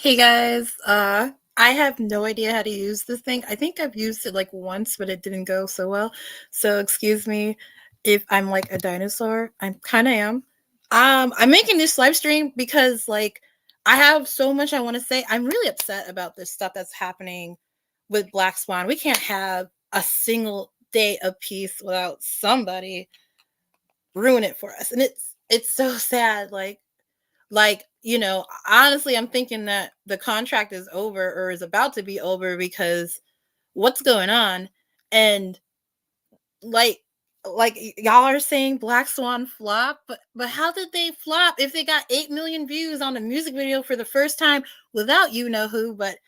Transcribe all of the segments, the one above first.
Hey guys, I have no idea how to use this thing. I think I've used it like once, but it didn't go so well. So excuse me if I'm like a dinosaur. I kind of am. I'm making this live stream because like I have so much I want to say. I'm really upset about this stuff that's happening with Black Swan. We can't have a single day of peace without somebody ruin it for us, and it's so sad. Honestly, I'm thinking that the contract is over or is about to be over because what's going on? And like y'all are saying Black Swan flop, but how did they flop if they got 8 million views on the music video for the first time without you know who, but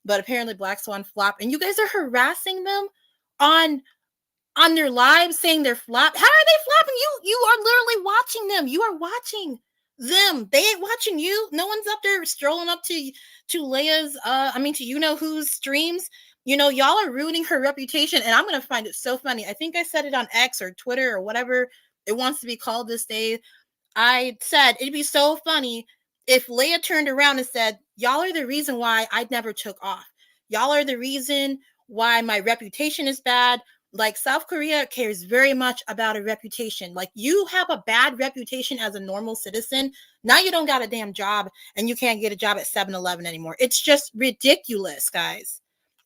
apparently Black Swan flop and you guys are harassing them on on their lives saying they're flop. How are they flopping? You are literally watching them. You are watching them. They ain't watching you. No one's up there strolling up to Leia's to you know whose streams. You know, y'all are ruining her reputation, and I'm gonna find it so funny. I think I said it on X or Twitter or whatever it wants to be called this day. I said it'd be so funny if Leia turned around and said, "Y'all are the reason why I never took off. Y'all are the reason why my reputation is bad. Like South Korea cares very much about a reputation. Like you have a bad reputation as a normal citizen. Now you don't got a damn job and you can't get a job at 7-Eleven anymore. It's just ridiculous, guys.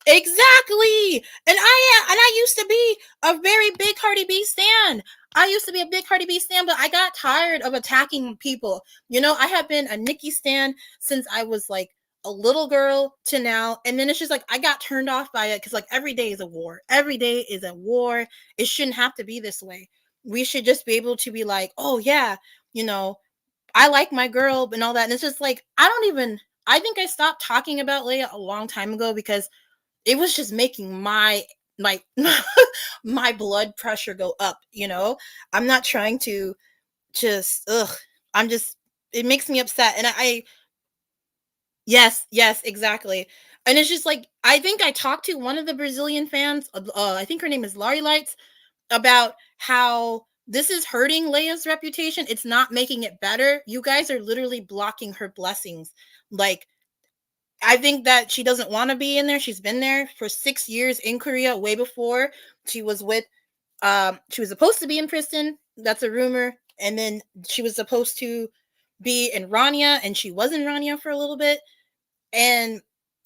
Exactly. And I used to be a very big Cardi B stan. I used to be a big Cardi B stan, but I got tired of attacking people. You know, I have been a Nicki stan since I was like a little girl to now. And then it's just like I got turned off by it because like every day is a war. Every day is a war. It shouldn't have to be this way. We should just be able to be like, oh yeah, you know, I like my girl and all that. And it's just like I think I stopped talking about Leia a long time ago because it was just making my my blood pressure go up, you know. I'm not trying to just I'm just it makes me upset and I yes, exactly. And it's just like I think I talked to one of the Brazilian fans, I think her name is Laurie Lights, about how this is hurting Leia's reputation. It's not making it better. You guys are literally blocking her blessings. Like I think that she doesn't want to be in there. She's been there for 6 years in Korea, way before she was with. She was supposed to be in prison. That's a rumor. And then she was supposed to be in Rania, and she was in Rania for a little bit. And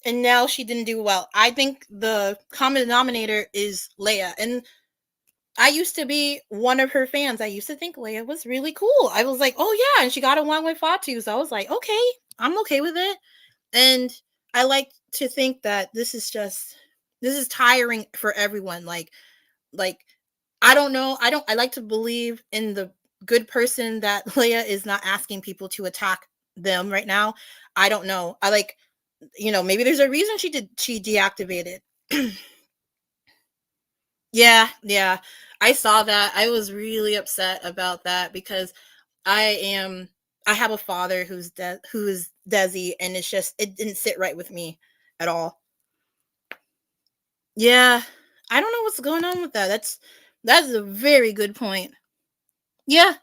now she didn't do well. I think the common denominator is Leia, and I used to be one of her fans. I used to think Leia was really cool. I was like, oh yeah, and she got along with Fatu, so I was like, okay, I'm okay with it. And I like to think that this is tiring for everyone. Like I don't know. I like to believe in the good person that Leia is not asking people to attack them right now. I don't know. I like, you know, maybe there's a reason she deactivated. Yeah. I saw that. I was really upset about that because I am I have a father who is Desi, and it's just it didn't sit right with me at all. Yeah. I don't know what's going on with that. That's a very good point. Yeah.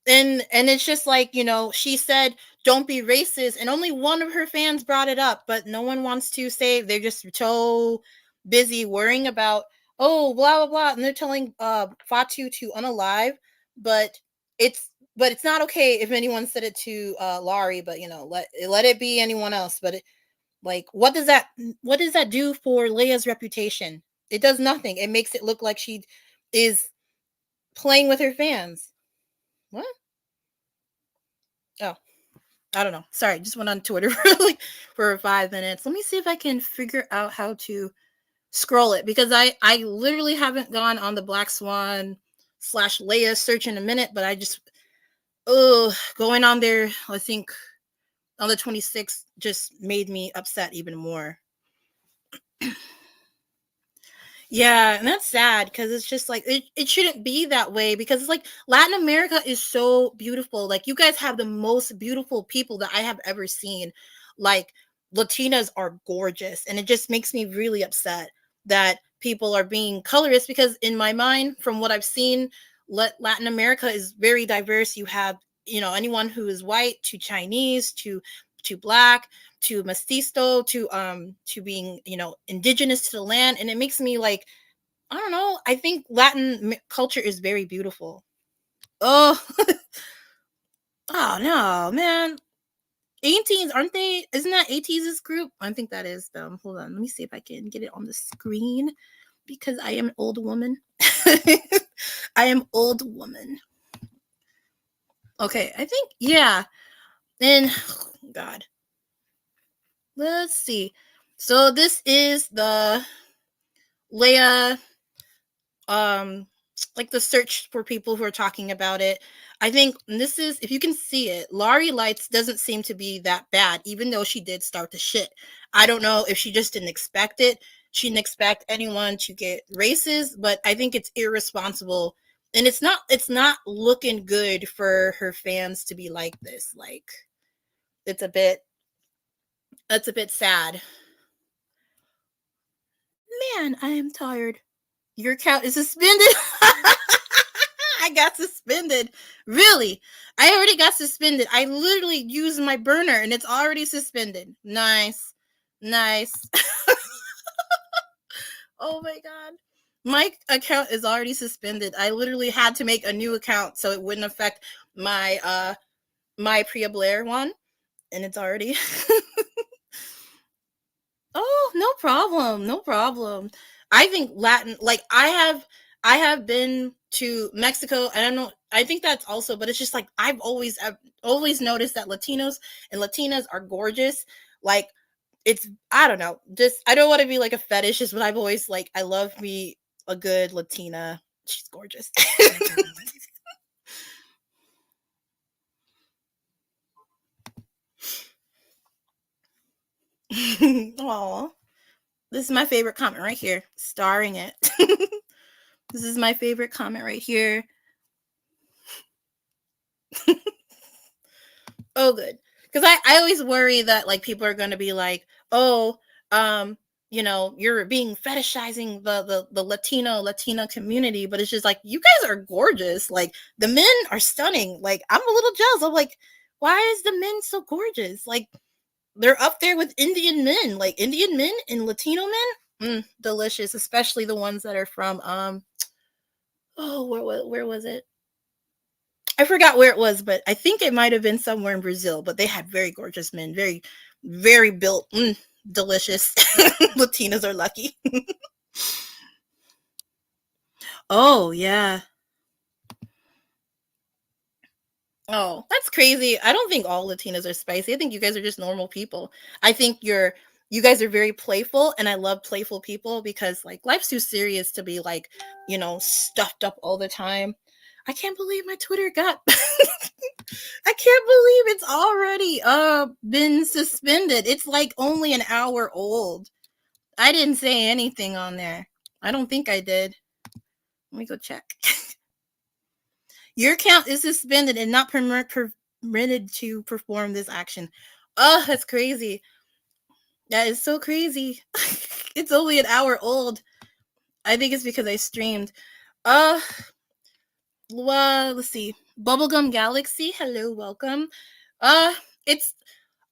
And it's just like, you know, she said don't be racist and only one of her fans brought it up, but no one wants to say. They're just so busy worrying about oh blah blah blah, and they're telling Fatu to unalive, but it's not okay if anyone said it to Laurie, but you know, let it be anyone else. But like what does that do for Leia's reputation? It does nothing. It makes it look like she is playing with her fans. What? Oh, I don't know. Sorry, just went on Twitter for like for 5 minutes. Let me see if I can figure out how to scroll it because I literally haven't gone on the Black Swan slash Leia search in a minute, but I just going on there. I think on the 26th just made me upset even more. Yeah, and that's sad because it's just like it shouldn't be that way because it's like Latin America is so beautiful. Like you guys have the most beautiful people that I have ever seen. Like Latinas are gorgeous, and it just makes me really upset that people are being colorist because in my mind, from what I've seen, Latin America is very diverse. You have, you know, anyone who is white to Chinese to black, to mestizo, to being, indigenous to the land. And it makes me like, I don't know, I think Latin culture is very beautiful. Oh, oh no, man. 18s, aren't they? Isn't that ATEEZ's group? I think that is them. Hold on, let me see if I can get it on the screen because I am an old woman. I am old woman. Okay, I think, yeah. And God, let's see. So this is the Leia, um like the search for people who are talking about it. I think this is, if you can see it, Laurie Lights doesn't seem to be that bad, even though she did start the shit. I don't know if she just didn't expect it. She didn't expect anyone to get racist, but I think it's irresponsible. And it's not looking good for her fans to be like this. Like, it's a bit that's a bit sad. Man, I am tired. Your account is suspended. I got suspended. Really? I already got suspended. I literally used my burner and it's already suspended. Nice. Nice. Oh my God. My account is already suspended. I literally had to make a new account so it wouldn't affect my Priya Blair one. And it's already Oh, no problem. No problem. I think Latin, like I have been to Mexico. I don't know. I think that's also, but it's just like I've always noticed that Latinos and Latinas are gorgeous. Like, it's, I don't know. Just, I don't want to be like a fetishist, but I've always, like, I love me a good Latina. She's gorgeous. Aw. This is my favorite comment right here. Starring it. This is my favorite comment right here. Oh, good. Because I always worry that, like, people are going to be like, oh, you're being fetishizing the Latina community, but it's just like, you guys are gorgeous. Like, the men are stunning. Like, I'm a little jealous. I'm like, why is the men so gorgeous? Like, they're up there with Indian men. Like, Indian men and Latino men, delicious. Especially the ones that are from oh, where was it? I forgot where it was, but I think it might have been somewhere in Brazil. But they had very gorgeous men, very, very built, delicious. Latinas are lucky. Oh yeah. Oh, that's crazy. I don't think all Latinas are spicy. I think you guys are just normal people. I think you guys are very playful, and I love playful people because, like, life's too serious to be like, stuffed up all the time. I can't believe my Twitter got I can't believe it's already been suspended. It's like only an hour old. I didn't say anything on there. I don't think I did. Let me go check. Your account is suspended and not permitted to perform this action. Oh, that's crazy. That is so crazy. It's only an hour old. I think it's because I streamed. Uh, let's see. Bubblegum Galaxy, hello, welcome. Uh, it's,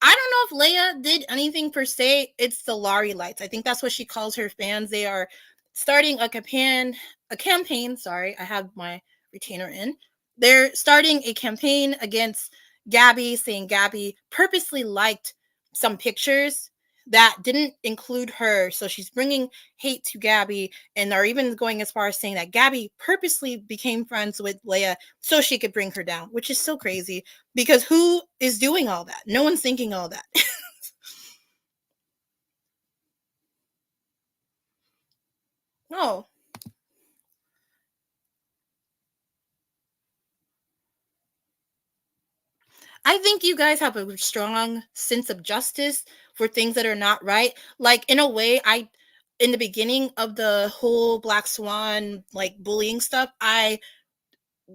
I don't know if Leia did anything per se. It's the Laurie Lights. I think that's what she calls her fans. They are starting a campaign. Sorry, I have my retainer in. They're starting a campaign against Gabby, saying Gabby purposely liked some pictures that didn't include her. So she's bringing hate to Gabby, and are even going as far as saying that Gabby purposely became friends with Leia so she could bring her down, which is so crazy because who is doing all that? No one's thinking all that. No. I think you guys have a strong sense of justice for things that are not right. Like, in a way, in the beginning of the whole Black Swan, like, bullying stuff, I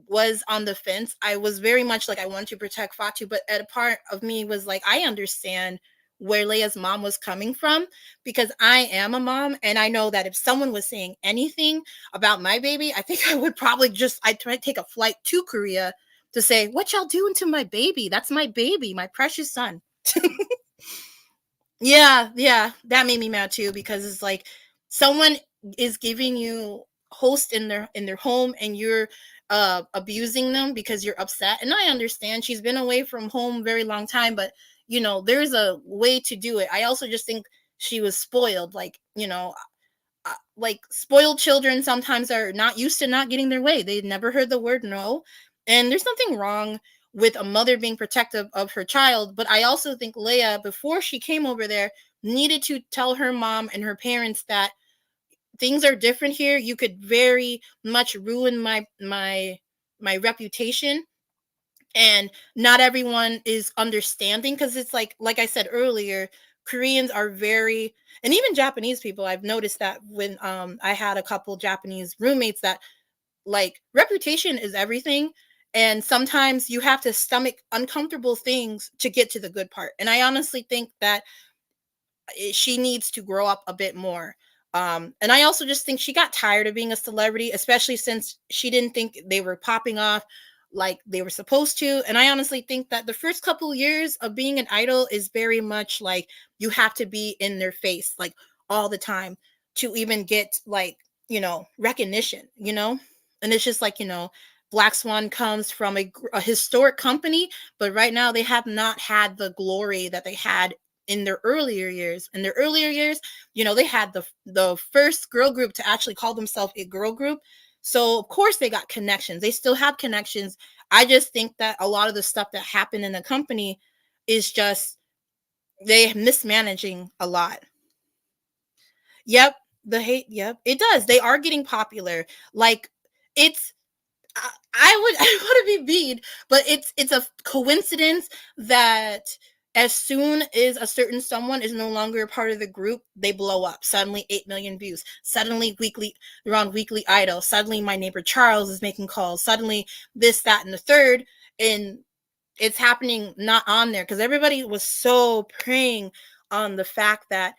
was on the fence. I was very much like, I wanted to protect Fatu, but at a part of me was like, I understand where Leia's mom was coming from because I am a mom, and I know that if someone was saying anything about my baby, I think I would probably I'd try to take a flight to Korea to say, what y'all doing to my baby? That's my baby, my precious son. Yeah, yeah, that made me mad too because it's like someone is giving you host in their home and you're abusing them because you're upset. And I understand she's been away from home very long time, but there's a way to do it. I also just think she was spoiled, like, like spoiled children sometimes are not used to not getting their way. They never heard the word no. And there's nothing wrong with a mother being protective of her child. But I also think Leia, before she came over there, needed to tell her mom and her parents that things are different here. You could very much ruin my reputation. And not everyone is understanding because it's like I said earlier, Koreans are very, and even Japanese people, I've noticed that when I had a couple Japanese roommates that, like, reputation is everything, and sometimes you have to stomach uncomfortable things to get to the good part. And I honestly think that she needs to grow up a bit more. And I also just think she got tired of being a celebrity, especially since she didn't think they were popping off like they were supposed to. And I honestly think that the first couple years of being an idol is very much like you have to be in their face like all the time to even get, like, recognition. And it's just like, Black Swan comes from a historic company, but right now they have not had the glory that they had in their earlier years. In their earlier years, they had the first girl group to actually call themselves a girl group. So of course they got connections. They still have connections. I just think that a lot of the stuff that happened in the company is just they mismanaging a lot. Yep, the hate. Yep, it does. They are getting popular. Like, it's I would I want to be mean, but it's a coincidence that as soon as a certain someone is no longer a part of the group, they blow up. Suddenly 8 million views. Suddenly they're on Weekly Idol. Suddenly my neighbor Charles is making calls. Suddenly this, that, and the third. And it's happening not on there because everybody was so preying on the fact that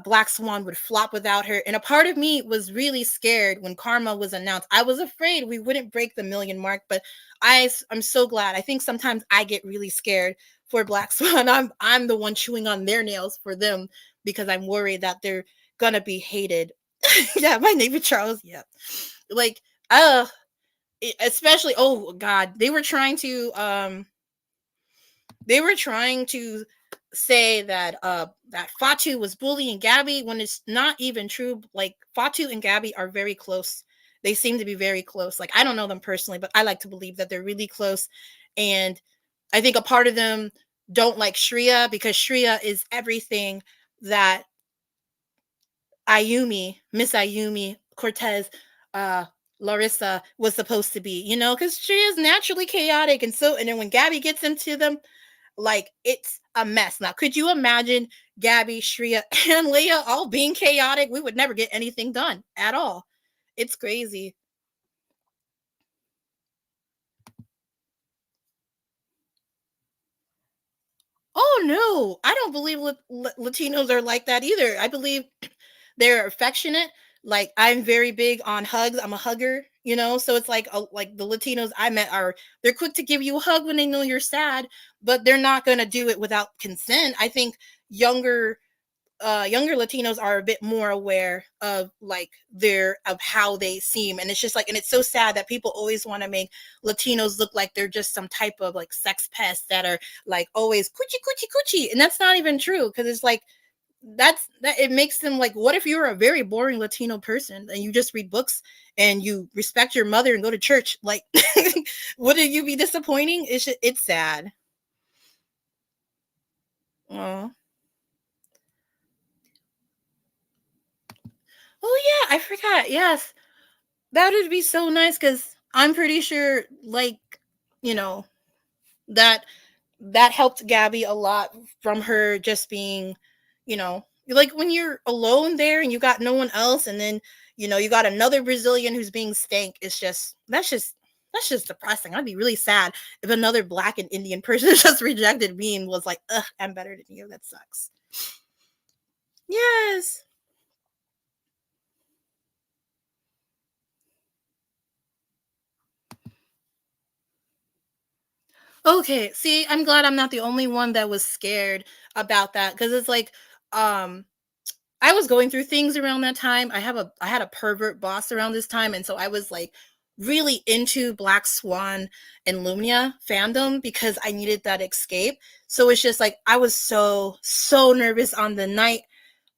Black Swan would flop without her. And a part of me was really scared when Karma was announced. I was afraid we wouldn't break the million mark, but I'm so glad. I think sometimes I get really scared for Black Swan. I'm the one chewing on their nails for them because I'm worried that they're gonna be hated. Yeah, my neighbor Charles. Yeah, like uh, especially, oh God, they were trying to say that that Fatu was bullying Gabby when it's not even true. Like, Fatu and Gabby are very close. They seem to be very close. Like, I don't know them personally, but I like to believe that they're really close. And I think a part of them don't like Shreya because Shreya is everything that Miss Ayumi, Cortez, uh, Larissa was supposed to be, because Shreya is naturally chaotic. And then when Gabby gets into them, like, it's a mess. Now, could you imagine Gabby, Shreya, and Leia all being chaotic? We would never get anything done at all. It's crazy. Oh no, I don't believe Latinos are like that either. I believe they're affectionate. Like, I'm very big on hugs. I'm a hugger. So it's like the Latinos I met they're quick to give you a hug when they know you're sad, but they're not gonna do it without consent. I think younger younger Latinos are a bit more aware of, like, their of how they seem. And it's just like, and it's so sad that people always want to make Latinos look like they're just some type of like sex pests that are like always coochie coochie coochie. And that's not even true because it's like that it makes them like, what if you're a very boring Latino person and you just read books and you respect your mother and go to church? Like, wouldn't you be disappointing? It's sad. Oh. Oh yeah, I forgot. Yes. That would be so nice because I'm pretty sure, like, you know, that that helped Gabby a lot from her just being, like when you're alone there and you got no one else, and then you got another Brazilian who's being stank. It's just that's just depressing. I'd be really sad if another Black and Indian person just rejected me and was like, "Ugh, I'm better than you." That sucks. Yes. Okay, see, I'm glad I'm not the only one that was scared about that because it's like, um, I was going through things around that time. I had a pervert boss around this time, and so I was like really into Black Swan and Lumia fandom because I needed that escape. So it's just like I was so nervous on the night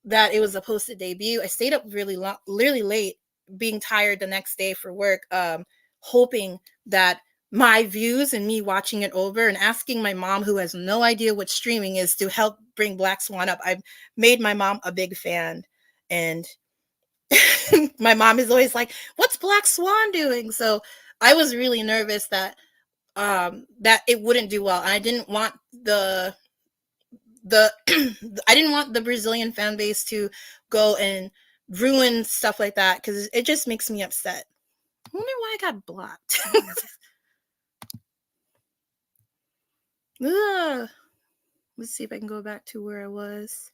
that it was supposed to debut. I stayed up really late, being tired the next day for work, hoping that my views and me watching it over and asking my mom, who has no idea what streaming is, to help bring Black Swan up. I've made my mom a big fan, and my mom is always like, "What's Black Swan doing?" So I was really nervous that that it wouldn't do well. And I didn't want the I didn't want the Brazilian fan base to go and ruin stuff like that because it just makes me upset. I wonder why I got blocked. Ugh. Let's see if I can go back to where I was.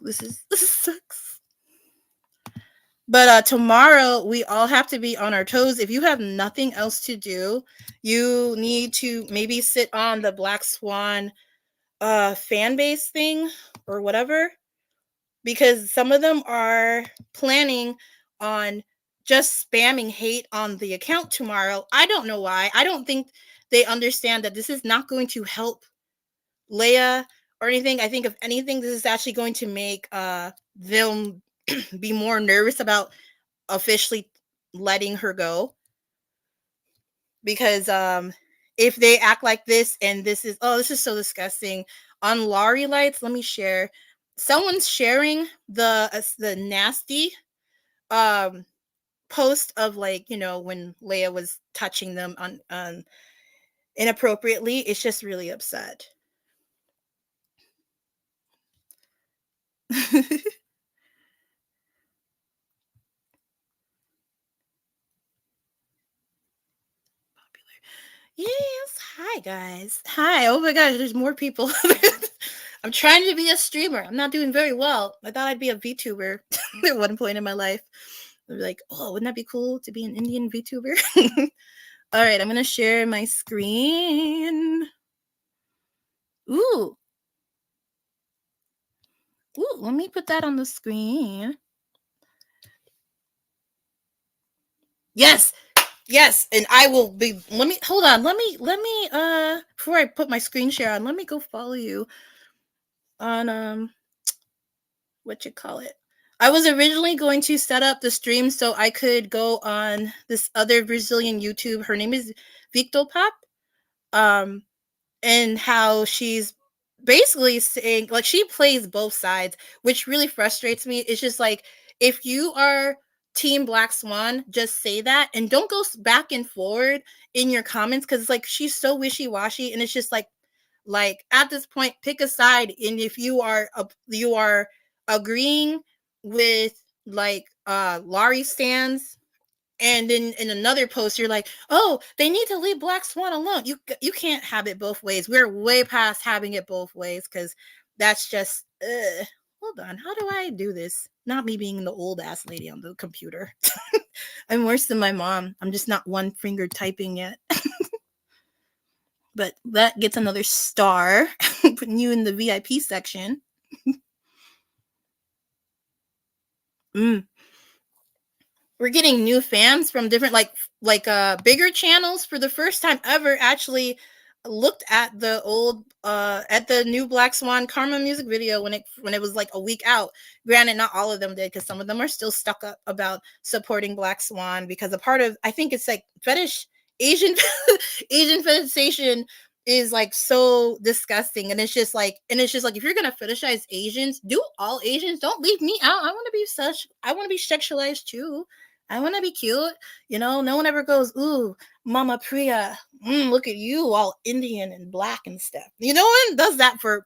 This sucks. But tomorrow we all have to be on our toes. If you have nothing else to do, you need to maybe sit on the Black Swan fan base thing or whatever, because some of them are planning on just spamming hate on the account tomorrow. I don't know why. I don't think they understand that this is not going to help Leia or anything. I think if anything, this is actually going to make them be more nervous about officially letting her go, because if they act like this, and this is so disgusting on Laurie lights. Let me share. Someone's sharing the nasty um post of, like, when Leia was touching them on inappropriately. It's just really upset. Yes. Hi, guys. Hi. Oh my gosh, there's more people. I'm trying to be a streamer. I'm not doing very well. I thought I'd be a VTuber at one point in my life. I'd be like, oh, wouldn't that be cool to be an Indian VTuber? All right, I'm going to share my screen. Ooh. Ooh, let me put that on the screen. Yes. Yes, and I will be. Let me hold on. Let me before I put my screen share on, let me go follow you on what you call it. I was originally going to set up the stream so I could go on this other Brazilian YouTube. Her name is Victor Pop. Um and how she's basically saying, like, she plays both sides, which really frustrates me. It's just like, if you are team Black Swan, just say that and don't go back and forward in your comments, because it's like she's so wishy-washy, and it's just like at this point, pick a side. And if you are agreeing with, like, Laurie stands, and then in another post you're like, oh, they need to leave Black Swan alone. You can't have it both ways. We're way past having it both ways, because that's just hold on, how do I do this? Not me being the old ass lady on the computer. I'm worse than my mom. I'm just not one finger typing yet. But that gets another star. Putting you in the VIP section. Mm. We're getting new fans from different, bigger channels for the first time ever actually looked at the old at the new Black Swan Karma music video when it was like a week out. Granted, not all of them did, because some of them are still stuck up about supporting Black Swan, because a part of, I think it's like fetish Asian Asian fetishization is like so disgusting. And it's just like, if you're gonna fetishize Asians, do all Asians. Don't leave me out. I want to be sexualized too. I want to be cute. No one ever goes, ooh, Mama Priya, look at you, all Indian and black and stuff. No one does that for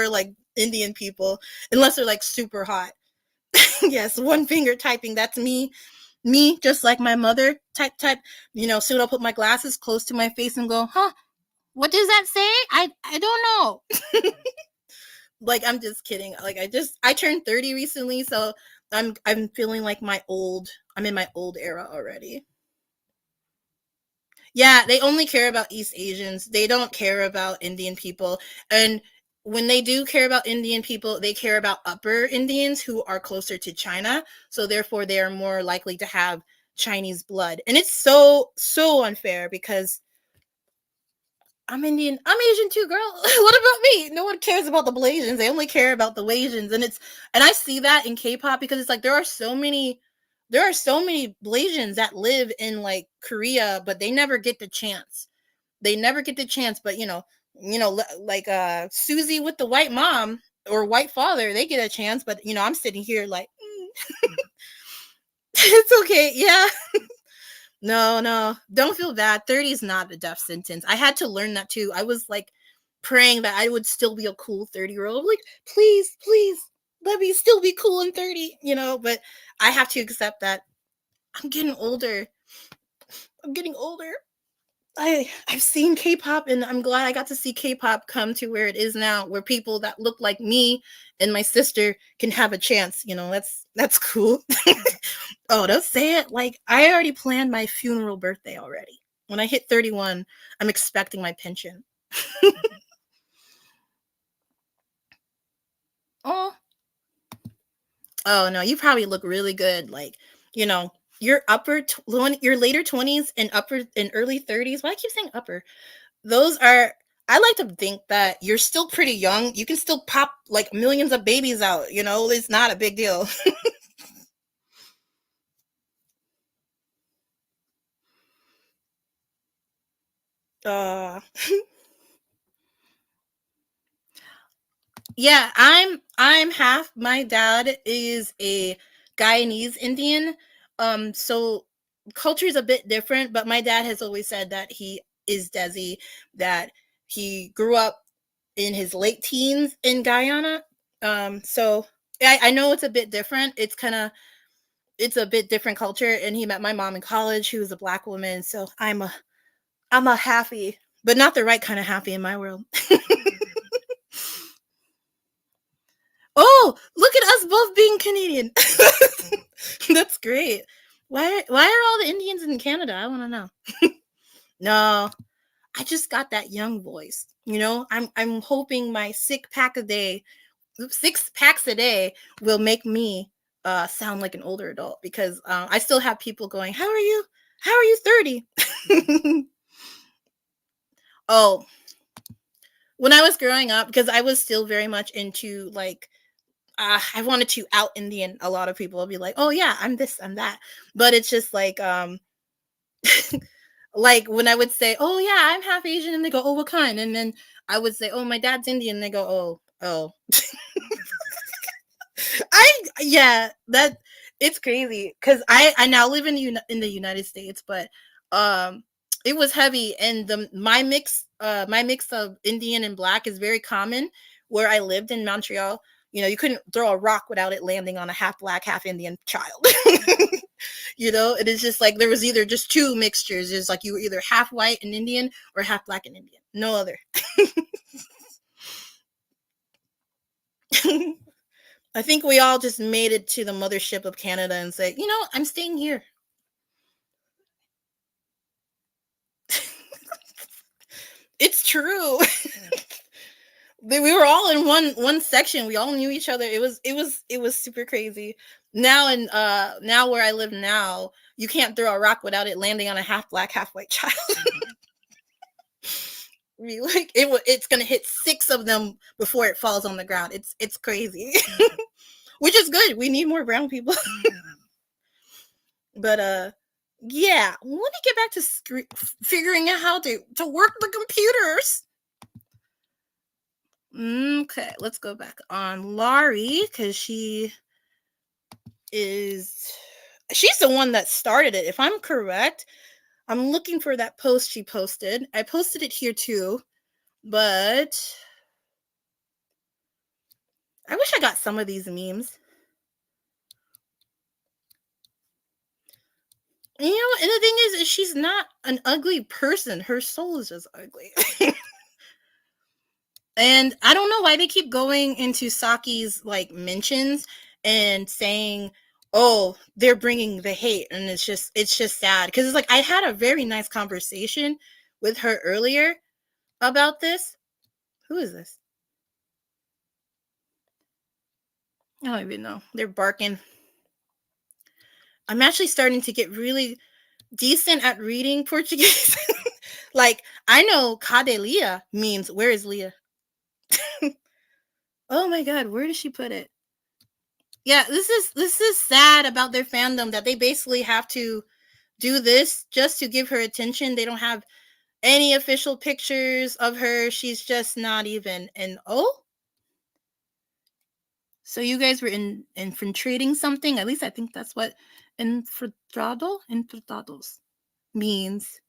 like Indian people, unless they're like super hot. Yes, one finger typing. That's me. Me, just like my mother. Type. Soon I'll put my glasses close to my face and go, huh? What does that say? I don't know. Like, I'm just kidding. Like, I turned 30 recently, so I'm feeling like I'm in my old era already. Yeah, they only care about East Asians. They don't care about Indian people. And when they do care about Indian people, they care about upper Indians who are closer to China. So therefore they are more likely to have Chinese blood. And it's so unfair because I'm Indian. I'm Asian too, girl. What about me? No one cares about the Blasians. They only care about the Blasians. And I see that in K-pop because it's like there are so many Blasians that live in like Korea, but they never get the chance. They never get the chance, but like Susie with the white mom or white father, they get a chance, but I'm sitting here like it's okay. Yeah. No, no, don't feel bad. 30 is not a death sentence. I had to learn that too. I was like praying that I would still be a cool 30-year-old. Like, please, please, let me still be cool in 30, but I have to accept that I'm getting older. I'm getting older. I've seen K-pop and I'm glad I got to see K-pop come to where it is now, where people that look like me and my sister can have a chance. That's cool. Oh, don't say it. Like I already planned my funeral birthday already. When I hit 31, I'm expecting my pension. Oh, oh no, you probably look really good. Like, you know, your your later 20s and upper and early 30s. Why I keep saying upper? Those are I like to think that you're still pretty young. You can still pop like millions of babies out, it's not a big deal. uh yeah, I'm half. My dad is a Guyanese Indian. So culture is a bit different, but my dad has always said that he is Desi, that he grew up in his late teens in Guyana. So I know it's a bit different. It's a bit different culture, and he met my mom in college, who was a black woman. So I'm a happy, but not the right kind of happy in my world. Oh, look at us both being Canadian. That's great. Why are all the Indians in Canada? I want to know. No, I just got that young voice. I'm hoping my 6 packs a day will make me sound like an older adult because I still have people going, "How are you? How are you 30?" Oh, when I was growing up, because I was still very much into like I wanted to out Indian a lot of people will be like, "Oh yeah, I'm this, I'm that." But it's just like like when I would say, "Oh yeah, I'm half Asian," and they go, "Oh, what kind?" And then I would say, "Oh, my dad's Indian," and they go, "Oh, oh." I Yeah, that it's crazy because I now live in the United States, but um it was heavy, and the my mix of Indian and black is very common where I lived in Montreal. You couldn't throw a rock without it landing on a half black, half Indian child. It is just like there was either just two mixtures. It's like you were either half white and Indian or half black and Indian. No other. I think we all just made it to the mothership of Canada and say, I'm staying here. It's true. We were all in one section. We all knew each other. It was super crazy. Now where I live now, you can't throw a rock without it landing on a half black, half white child. Like it's gonna hit 6 of them before it falls on the ground. It's crazy, which is good. We need more brown people. But yeah. Let me get back to figuring out how to work the computers. Okay, let's go back on Laurie because she's the one that started it. If I'm correct, I'm looking for that post she posted. I posted it here too, but I wish I got some of these memes. And the thing is she's not an ugly person. Her soul is just ugly. And I don't know why they keep going into Saki's like mentions and saying, oh, they're bringing the hate, and it's just sad because it's like I had a very nice conversation with her earlier about this. Who is this? I don't even know. They're barking. I'm actually starting to get really decent at reading Portuguese. Like I know "Cadê Leia" means where is Leia? Oh my god, where did she put it? Yeah, this is sad about their fandom that they basically have to do this just to give her attention. They don't have any official pictures of her. She's just not even. And oh, so you guys were infiltrating something. At least I think that's what infiltrados means.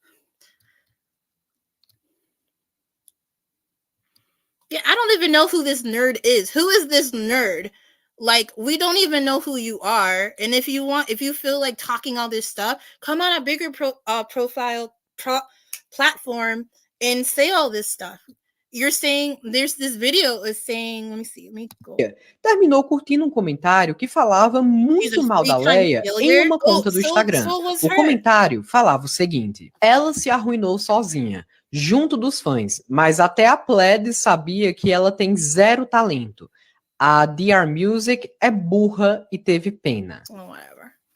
Yeah, I don't even know who this nerd is. Who is this nerd? Like, we don't even know who you are. And if you feel like talking all this stuff, come on a bigger platform and say all this stuff. You're saying there's this video is saying, let me go. Terminou curtindo um comentário que falava muito mal da Leia em uma conta do Instagram. O comentário falava o seguinte: ela se arruinou sozinha, junto dos fãs, mas até a Pled sabia que ela tem zero talento. A DR Music é burra e teve pena.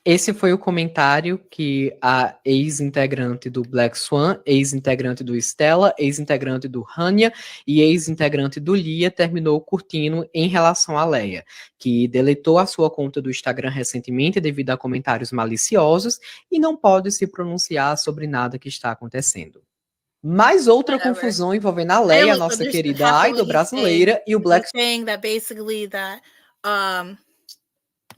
Esse foi o comentário que a ex-integrante do Blackswan, ex-integrante do Stella, ex-integrante do Hanya e ex-integrante do Leia terminou curtindo em relação a Leia, que deletou a sua conta do Instagram recentemente devido a comentários maliciosos e não pode se pronunciar sobre nada que está acontecendo. Mais outra confusão envolvendo a Leia, nossa querida idol brasileira, e o Blackswan. Saying that basically that let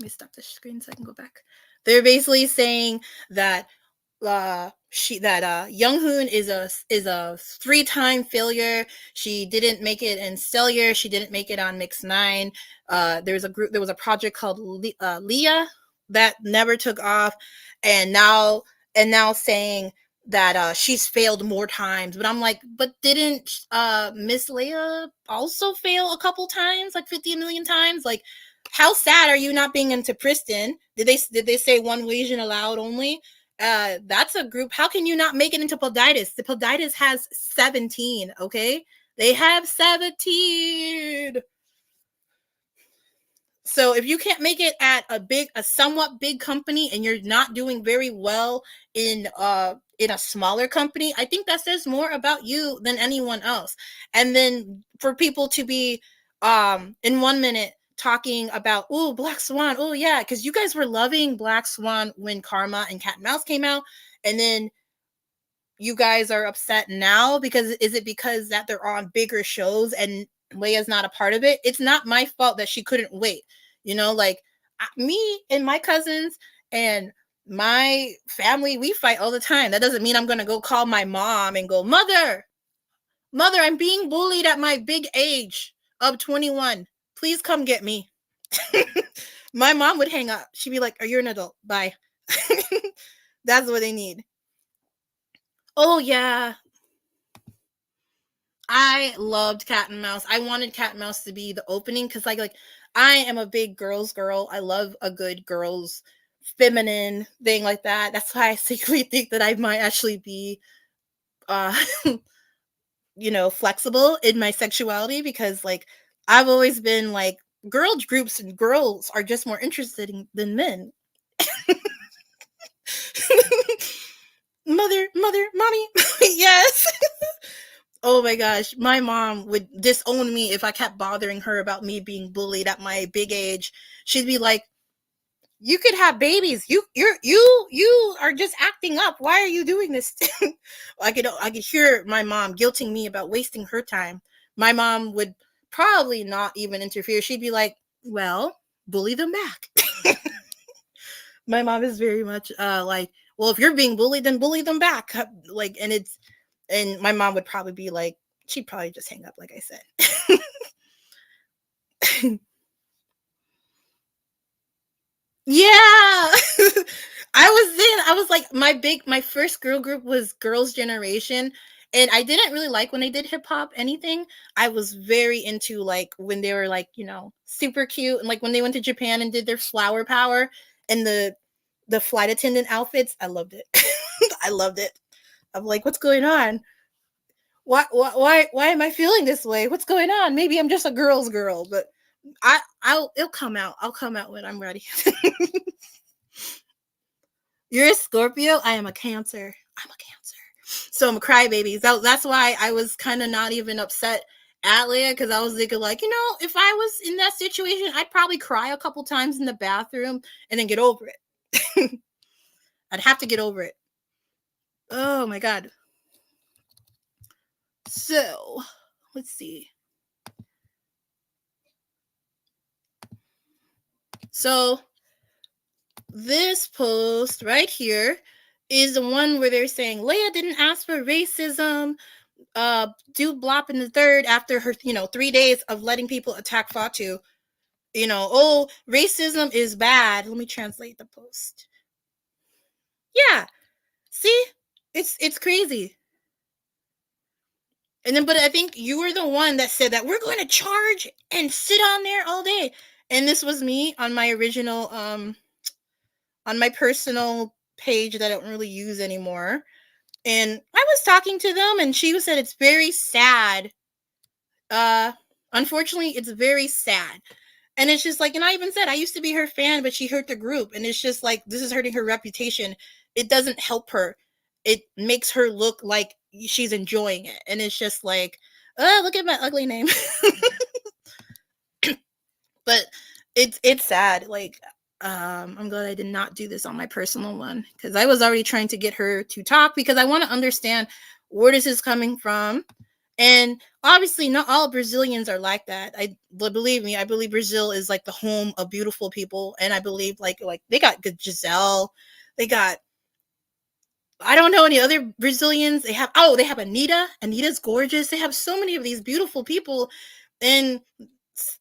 me stop the screen so I can go back. They're basically saying that Younghoon is a 3-time failure. She didn't make it in Cellular. She didn't make it on Mix 9. There was a project called Leia that never took off, and now saying that she's failed more times. But I'm like, but didn't Miss Leia also fail a couple times, like 50 million times? Like, how sad are you not being into Priston? Did they say one Asian allowed only? That's a group. How can you not make it into Poditis? The Poditis has 17, okay? They have 17. So if you can't make it at a somewhat big company and you're not doing very well in a smaller company, I think that says more about you than anyone else. And then for people to be in 1 minute talking about, oh, Black Swan, oh yeah, because you guys were loving Black Swan when Karma and Cat and Mouse came out, and then you guys are upset now because is it because that they're on bigger shows and Leia's not a part of it? It's not my fault that she couldn't wait. You know, like me and my cousins and my family, we fight all the time. That doesn't mean I'm going to go call my mom and go, mother, I'm being bullied at my big age of 21. Please come get me. My mom would hang up. She'd be like, are you an adult? Bye. That's what they need. Oh, yeah. I loved Cat and Mouse. I wanted Cat and Mouse to be the opening because like I am a big girls girl. I love a good girls feminine thing like that. That's why I secretly think that I might actually be you know, flexible in my sexuality because like I've always been like girl groups and girls are just more interesting than men. Mother, mommy. Yes. Oh my gosh, my mom would disown me if I kept bothering her about me being bullied at my big age. She'd be like, you could have babies. You are just acting up. Why are you doing this? I could hear my mom guilting me about wasting her time. My mom would probably not even interfere. She'd be like, well, bully them back. My mom is very much like, well, if you're being bullied, then bully them back. Like, and my mom would probably be like, she'd probably just hang up, like I said. Yeah. I was like, my first girl group was Girls' Generation. And I didn't really like when they did hip hop anything. I was very into like when they were like, you know, super cute. And like when they went to Japan and did their flower power. and the flight attendant outfits. I loved it. I loved it. I'm like, what's going on? Why am I feeling this way? What's going on? Maybe I'm just a girl's girl, but it'll come out. I'll come out when I'm ready. You're a Scorpio. I am a Cancer. I'm a Cancer. So I'm a crybaby. That's why I was kind of not even upset at Leia, because I was thinking, like, if I was in that situation, I'd probably cry a couple times in the bathroom and then get over it. I'd have to get over it. Oh my God. So let's see. So this post right here is the one where they're saying Leia didn't ask for racism. Do Blop in the third after her, 3 days of letting people attack Fatu. Oh, racism is bad. Let me translate the post. Yeah. See? It's crazy. And then, but I think you were the one that said that we're going to charge and sit on there all day. And this was me on my original, on my personal page that I don't really use anymore. And I was talking to them, and she said it's very sad. Unfortunately, it's very sad. And it's just like, and I even said I used to be her fan, but she hurt the group. And it's just like, this is hurting her reputation. It doesn't help her. It makes her look like she's enjoying it. And it's just like, oh, look at my ugly name. But it's sad. Like, I'm glad I did not do this on my personal one, because I was already trying to get her to talk, because I want to understand where this is coming from. And obviously not all Brazilians are like that. Believe me, I believe Brazil is like the home of beautiful people. And I believe like they got good Giselle. They got, I don't know any other Brazilians. They have Anitta. Anitta's gorgeous. They have so many of these beautiful people. And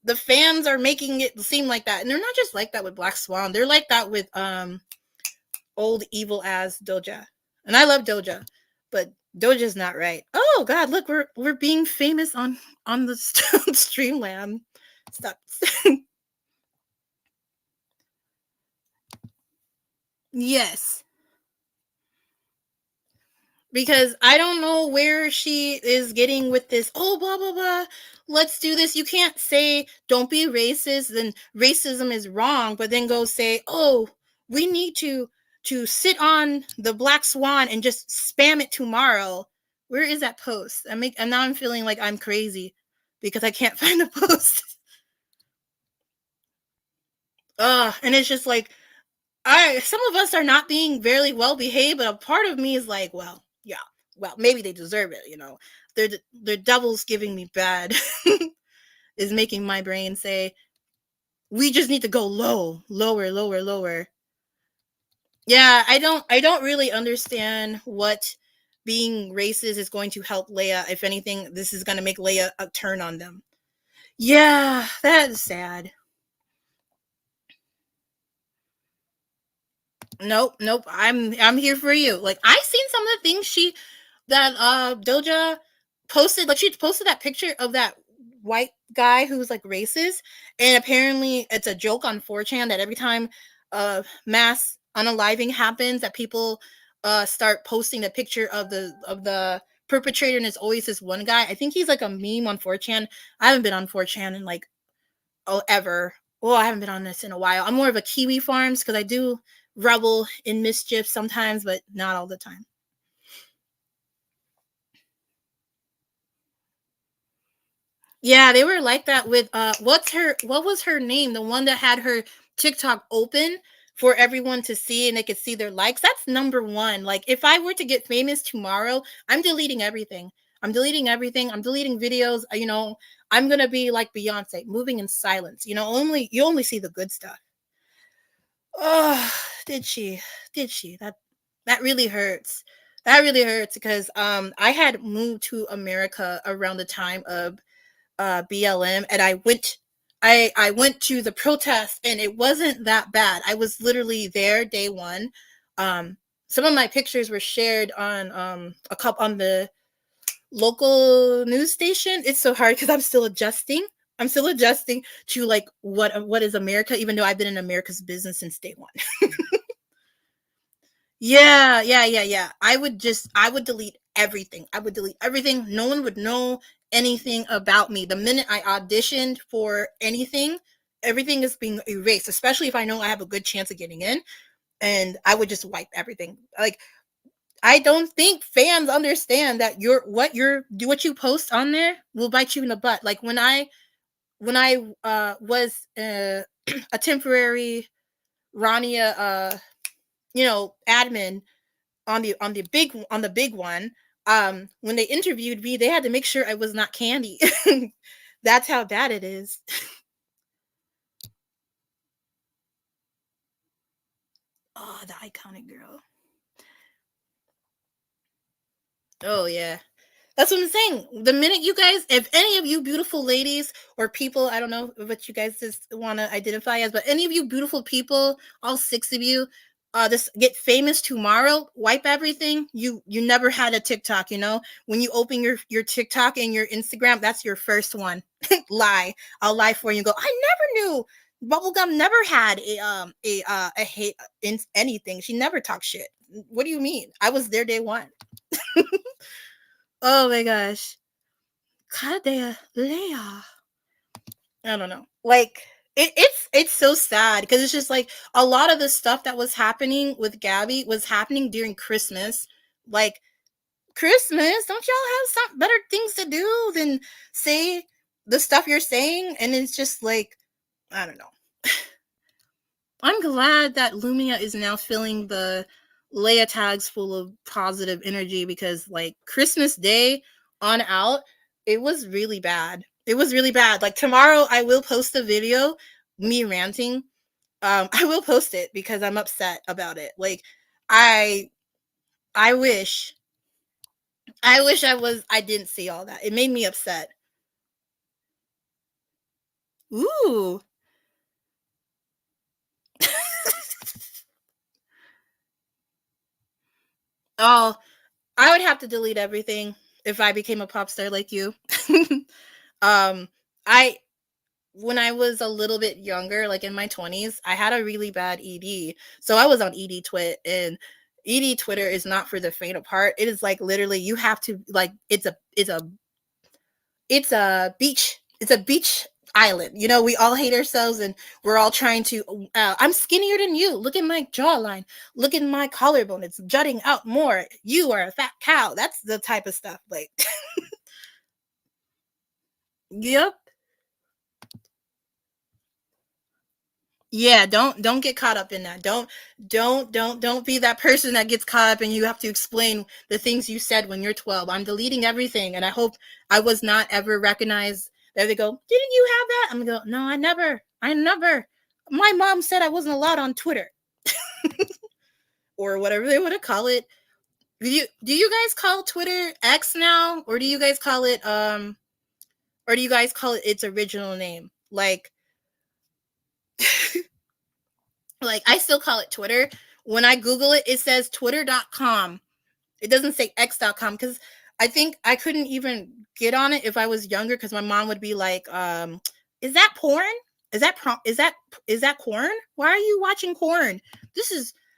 the fans are making it seem like that. And they're not just like that with Blackswan. They're like that with old evil as Doja. And I love Doja, but Doja's not right. Oh God, look, we're being famous on the Streamland. Stop. Yes. Because I don't know where she is getting with this. Oh, blah blah blah. Let's do this. You can't say don't be racist, then racism is wrong, but then go say, oh, we need to sit on the Black Swan and just spam it tomorrow. Where is that post? And now I'm feeling like I'm crazy because I can't find the post. And it's just like, some of us are not being very well behaved, but a part of me is like, well, yeah, well, maybe they deserve it. Their devil's giving me bad is making my brain say, we just need to go lower. Yeah, I don't really understand what being racist is going to help Leia. If anything, this is going to make Leia turn on them. Yeah, that is sad. Nope. I'm here for you. Like, I seen some of the things Doja posted. Like, she posted that picture of that white guy who's like racist, and apparently it's a joke on 4chan that every time mass unaliving happens, that people start posting a picture of the perpetrator, and it's always this one guy. I think he's like a meme on 4chan. I haven't been on 4chan in like ever. Well, I haven't been on this in a while. I'm more of a Kiwi Farms, because I do revel in mischief sometimes, but not all the time. Yeah, they were like that with what was her name? The one that had her TikTok open for everyone to see and they could see their likes. That's number one. Like, if I were to get famous tomorrow, I'm deleting everything. I'm deleting videos. I'm gonna be like Beyonce, moving in silence. You only see the good stuff. Oh, did she? That really hurts. That really hurts, because I had moved to America around the time of BLM, and I went to the protest, and it wasn't that bad. I was literally there day one. Some of my pictures were shared on on the local news station. It's so hard because I'm still adjusting. I'm still adjusting to like what is America, even though I've been in America's business since day one. Yeah. I would delete everything. I would delete everything. No one would know anything about me. The minute I auditioned for anything, everything is being erased, especially if I know I have a good chance of getting in. And I would just wipe everything. Like, I don't think fans understand that what you post on there will bite you in the butt. Like when I was a temporary Rania admin on the big one, when they interviewed me, they had to make sure I was not Candy. That's how bad it is. Oh, the iconic girl. Oh yeah. That's what I'm saying. The minute you guys, if any of you beautiful ladies or people, I don't know what you guys just want to identify as, but any of you beautiful people, all 6 of you, just get famous tomorrow, wipe everything. You never had a TikTok, When you open your TikTok and your Instagram, that's your first one. Lie. I'll lie for you and go, I never knew Bubblegum never had a hate in anything. She never talked shit. What do you mean? I was there day one. Oh my gosh. Leia. I don't know. Like it's so sad because it's just like a lot of the stuff that was happening with Gabby was happening during Christmas. Like Christmas, don't y'all have some better things to do than say the stuff you're saying? And it's just like, I don't know. I'm glad that Lumia is now filling the Leia tags full of positive energy because like Christmas Day on out, it was really bad. It was really bad. Like tomorrow I will post a video, me ranting. I will post it because I'm upset about it. Like I wish I didn't see all that. It made me upset. Ooh. Oh, I would have to delete everything if I became a pop star like you. I when I was a little bit younger, like in my 20s, I had a really bad ED. So I was on ED Twit, and ED Twitter is not for the faint of heart. It is like literally you have to like it's a beach island. We all hate ourselves and we're all trying to I'm skinnier than you. Look at my jawline. Look at my collarbone. It's jutting out more. You are a fat cow. That's the type of stuff. Like yep. Yeah, don't get caught up in that. Don't be that person that gets caught up and you have to explain the things you said when you're 12. I'm deleting everything, and I hope I was not ever recognized. There they go. Didn't you have that? I'm gonna go. No, I never. My mom said I wasn't allowed on Twitter or whatever they want to call it. Do you guys call Twitter X now, or do you guys call it its original name? Like like I still call it Twitter. When I Google it, it says twitter.com. It doesn't say x.com because I think I couldn't even get on it if I was younger because my mom would be like, is that porn? Is that corn? Why are you watching corn?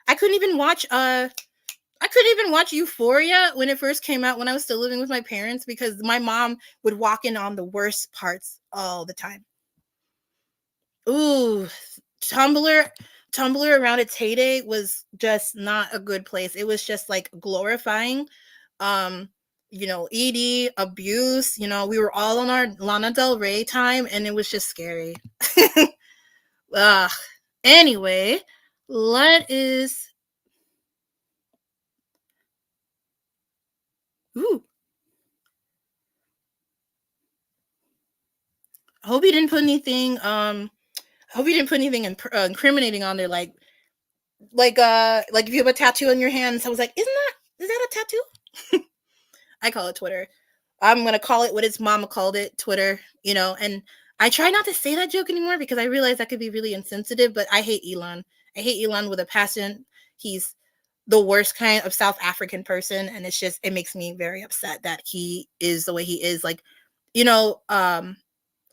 I couldn't even watch Euphoria when it first came out when I was still living with my parents because my mom would walk in on the worst parts all the time. Ooh, Tumblr around its heyday was just not a good place. It was just like glorifying ED abuse. We were all on our Lana Del Rey time and it was just scary. Anyway, ooh. I hope you didn't put anything incriminating on there like if you have a tattoo on your hand. So I was like, is that a tattoo? I call it Twitter. I'm gonna call it what its mama called it, Twitter. And I try not to say that joke anymore because I realize that could be really insensitive. But I hate Elon. I hate Elon with a passion. He's the worst kind of South African person, and it makes me very upset that he is the way he is. Like,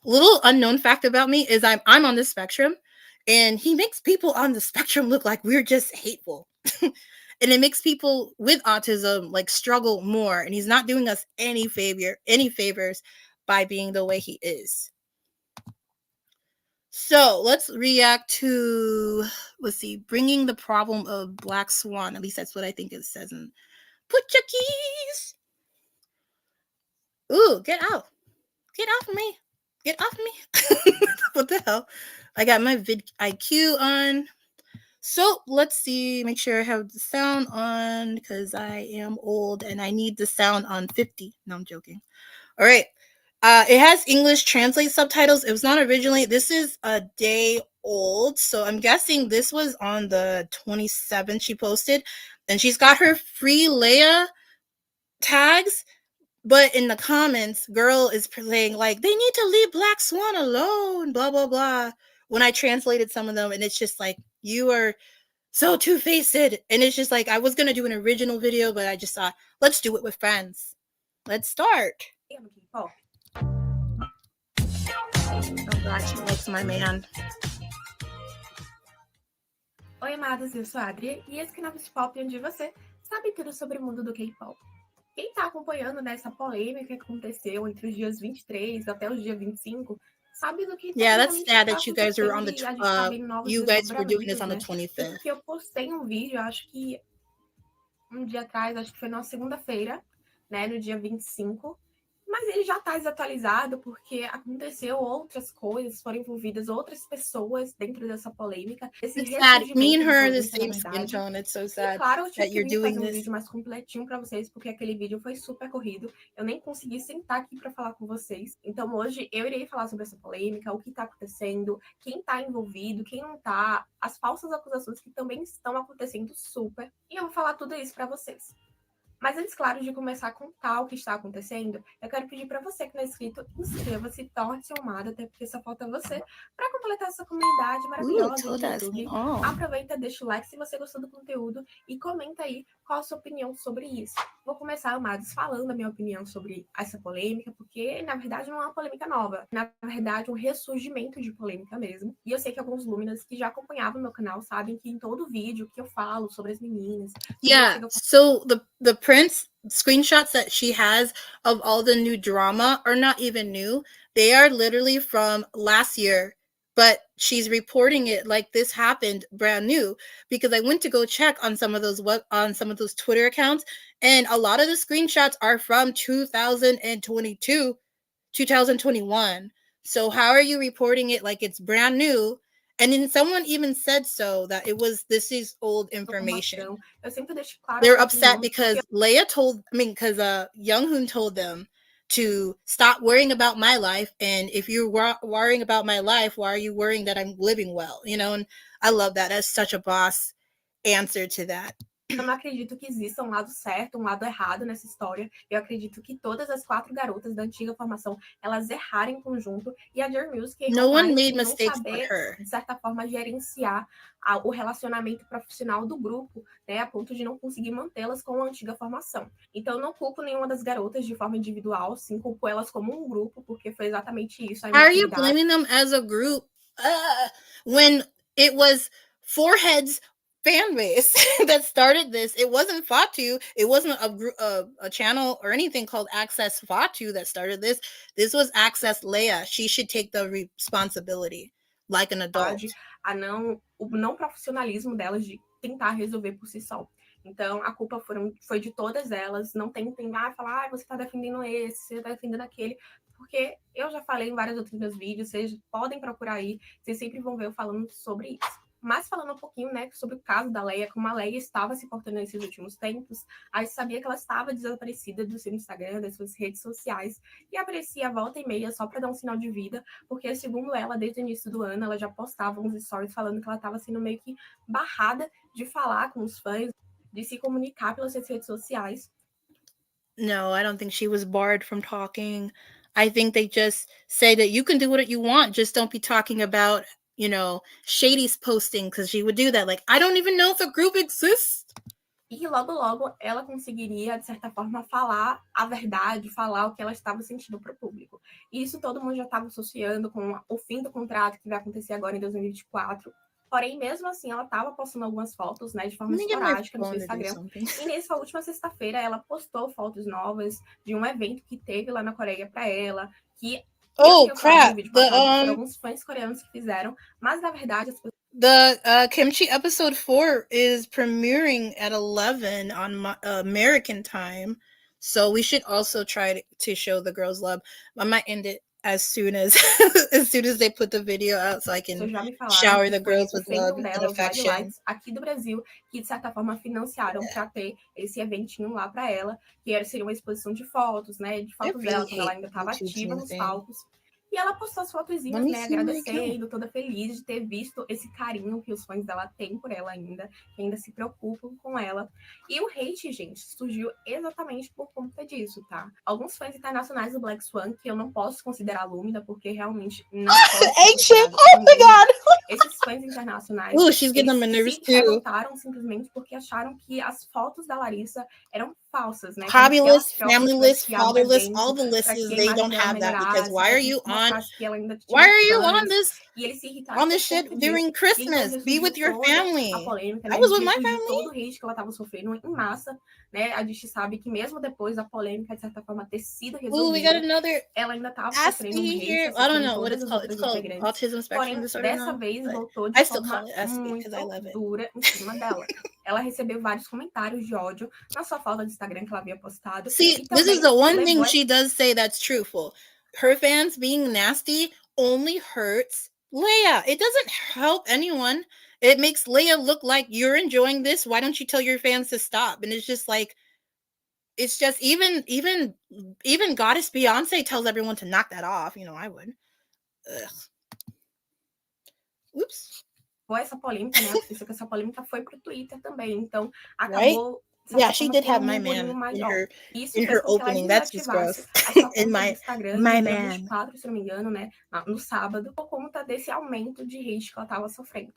little unknown fact about me is I'm on the spectrum, and he makes people on the spectrum look like we're just hateful. And it makes people with autism like struggle more, and he's not doing us any favors by being the way he is. So let's react to, let's see, bringing the problem of Black Swan. At least that's what I think it says. And put your keys. Ooh, get out. Get off of me. Get off of me. What the hell? I got my vid IQ on. So let's see, make sure I have the sound on because I am old and I need the sound on 50. No, I'm joking. All right. It has English translate subtitles. It was not originally. This is a day old, so I'm guessing this was on the 27th she posted, and she's got her free Leia tags. But in the comments, girl is saying like they need to leave Black Swan alone, blah blah blah. When I translated some of them, and it's just like you are so two-faced, and it's just like I was gonna do an original video, but I just thought let's do it with friends. Let's start. Oh God, she likes my man. Oi, amadas, eu sou a Adri e esse canal K-pop onde você sabe tudo sobre o mundo do K-pop. Quem tá acompanhando nessa polêmica que aconteceu entre os dias 23 até os dias 25, sabe do que that's sad that you guys are on the you guys were doing this on the 25th. Porque eu postei um vídeo, acho que um dia atrás, acho que foi na segunda-feira, né, no dia 25. Mas ele já está desatualizado porque aconteceu outras coisas, foram envolvidas outras pessoas dentro dessa polêmica. Esse ressurgimento me and her the same skin tone. It's so sad. E claro, eu tive que fazer um vídeo mais completinho para vocês, porque aquele vídeo foi super corrido. Eu nem consegui sentar aqui para falar com vocês. Então hoje eu irei falar sobre essa polêmica, o que está acontecendo, quem está envolvido, quem não está, as falsas acusações que também estão acontecendo super. E eu vou falar tudo isso para vocês. Mas antes, claro, de começar a contar o que está acontecendo, eu quero pedir para você que não é inscrito, inscreva-se, torne-se amado, até porque só falta você para completar essa comunidade maravilhosa do YouTube. Aproveita, deixa o like se você gostou do conteúdo e comenta aí qual a sua opinião sobre isso. Vou começar, amados, falando a minha opinião sobre essa polêmica, porque, na verdade, não é uma polêmica nova. Na verdade, um ressurgimento de polêmica mesmo. E eu sei que alguns Luminas que já acompanhavam meu canal sabem que em todo vídeo que eu falo sobre as meninas... So the Prince screenshots that she has of all the new drama are not even new. They are literally from last year. But she's reporting it like this happened brand new, because I went to go check on some of those Twitter accounts, and a lot of the screenshots are from 2022, 2021. So how are you reporting it like it's brand new? And then someone even said so that this is old information. They're upset because Leia because Younghoon told them to stop worrying about my life, and if you're worrying about my life, why are you worrying that I'm living well? And I love that. That's such a boss answer to that. Eu não acredito que exista um lado certo, um lado errado nessa história. Eu acredito que todas as 4 garotas da antiga formação, elas erraram em conjunto, e a Journey Music no one made mistakes but her. De certa forma, gerenciar o relacionamento profissional do grupo, né, a ponto de não conseguir mantê-las com a antiga formação. Então, eu não culpo nenhuma das garotas de forma individual, sim, culpo elas como um grupo, porque foi exatamente isso. How are you blaming them as a group when it was Forehead's fan base that started this? It wasn't Fatu. It wasn't a channel or anything called Access Fatu that started this. This was Access Leia. She should take the responsibility like an adult. O não profissionalismo delas de tentar resolver por si só. Então, a culpa foi de todas elas. Não tentem falar, você está defendendo esse, você está defendendo aquele, porque eu já falei em vários outros meus vídeos, vocês podem procurar aí, vocês sempre vão ver eu falando sobre isso. Mas falando um pouquinho, né, sobre o caso da Leia, como a Leia estava se portando nesses últimos tempos, a gente sabia que ela estava desaparecida do seu Instagram, das suas redes sociais, e aparecia volta e meia só para dar um sinal de vida, porque, segundo ela, desde o início do ano, ela já postava uns stories falando que ela estava sendo meio que barrada de falar com os fãs, de se comunicar pelas suas redes sociais. No, I don't think she was barred from talking. I think they just say that you can do what you want, just don't be talking about Shady's posting, because she would do that. Like, I don't even know if the group exists. E logo ela conseguiria, de certa forma, falar a verdade, falar o que ela estava sentindo para o público. E isso todo mundo já estava associando com o fim do contrato que vai acontecer agora em 2024. Porém, mesmo assim, ela estava postando algumas fotos, né, de forma esporádica no seu Instagram. E nessa última sexta-feira, ela postou fotos novas de um evento que teve lá na Coreia para ela, que crap! Foram alguns fãs coreanos que fizeram, mas na verdade as pessoas. The Kimchi episode 4 is premiering at 11 on American time, so we should also try to show the girls love. I might end it as soon as they put the video out, so I can shower the girls with love and affection. Aqui do Brasil, que de certa forma financiaram para ter esse eventinho lá para ela, que seria uma exposição de fotos, né, de fotos dela quando ela ainda estava ativa nos palcos. E ela postou as fotozinhas, né, agradecendo, toda feliz de ter visto esse carinho que os fãs dela têm por ela ainda, que ainda se preocupam com ela. E o hate, gente, surgiu exatamente por conta disso, tá? Alguns fãs internacionais do Blackswan, que eu não posso considerar Lúmina, porque realmente não pode ser oh my god! Esses fãs internacionais, she's getting them nervous se revoltaram simplesmente porque acharam que as fotos da Larissa eram falsas, né? Hobbyless, familyless, fatherless, all the lists, they don't have that, because why are you on this E eles se irritaram on this shit during Christmas? Be with your family. A polêmica, I was with my family. Todo o hate que ela estava sofrendo em massa, né? A gente sabe que mesmo depois da polêmica, de certa forma, ter sido resolvida, ela ainda estava sofrendo um hate. I don't know what it's called. It's called autism spectrum disorder. Dessa vez voltou de forma muito dura em cima dela. Ela recebeu vários comentários de ódio na sua foto de Instagram que ela havia postado. See, this is the one thing she does say that's truthful. Her fans being nasty only hurts Leia. It doesn't help anyone. It makes Leia look like you're enjoying this. Why don't you tell your fans to stop? And it's just like, it's just even Goddess Beyonce tells everyone to knock that off. You know, I would. Ugh. Oops. Essa polêmica, né? Essa polêmica foi pro Twitter também. Então, acabou. Yeah, she did have my man in her opening. That's just gross. In my man. 24, se não me engano, né? No sábado, por conta desse aumento de hate que ela tava sofrendo.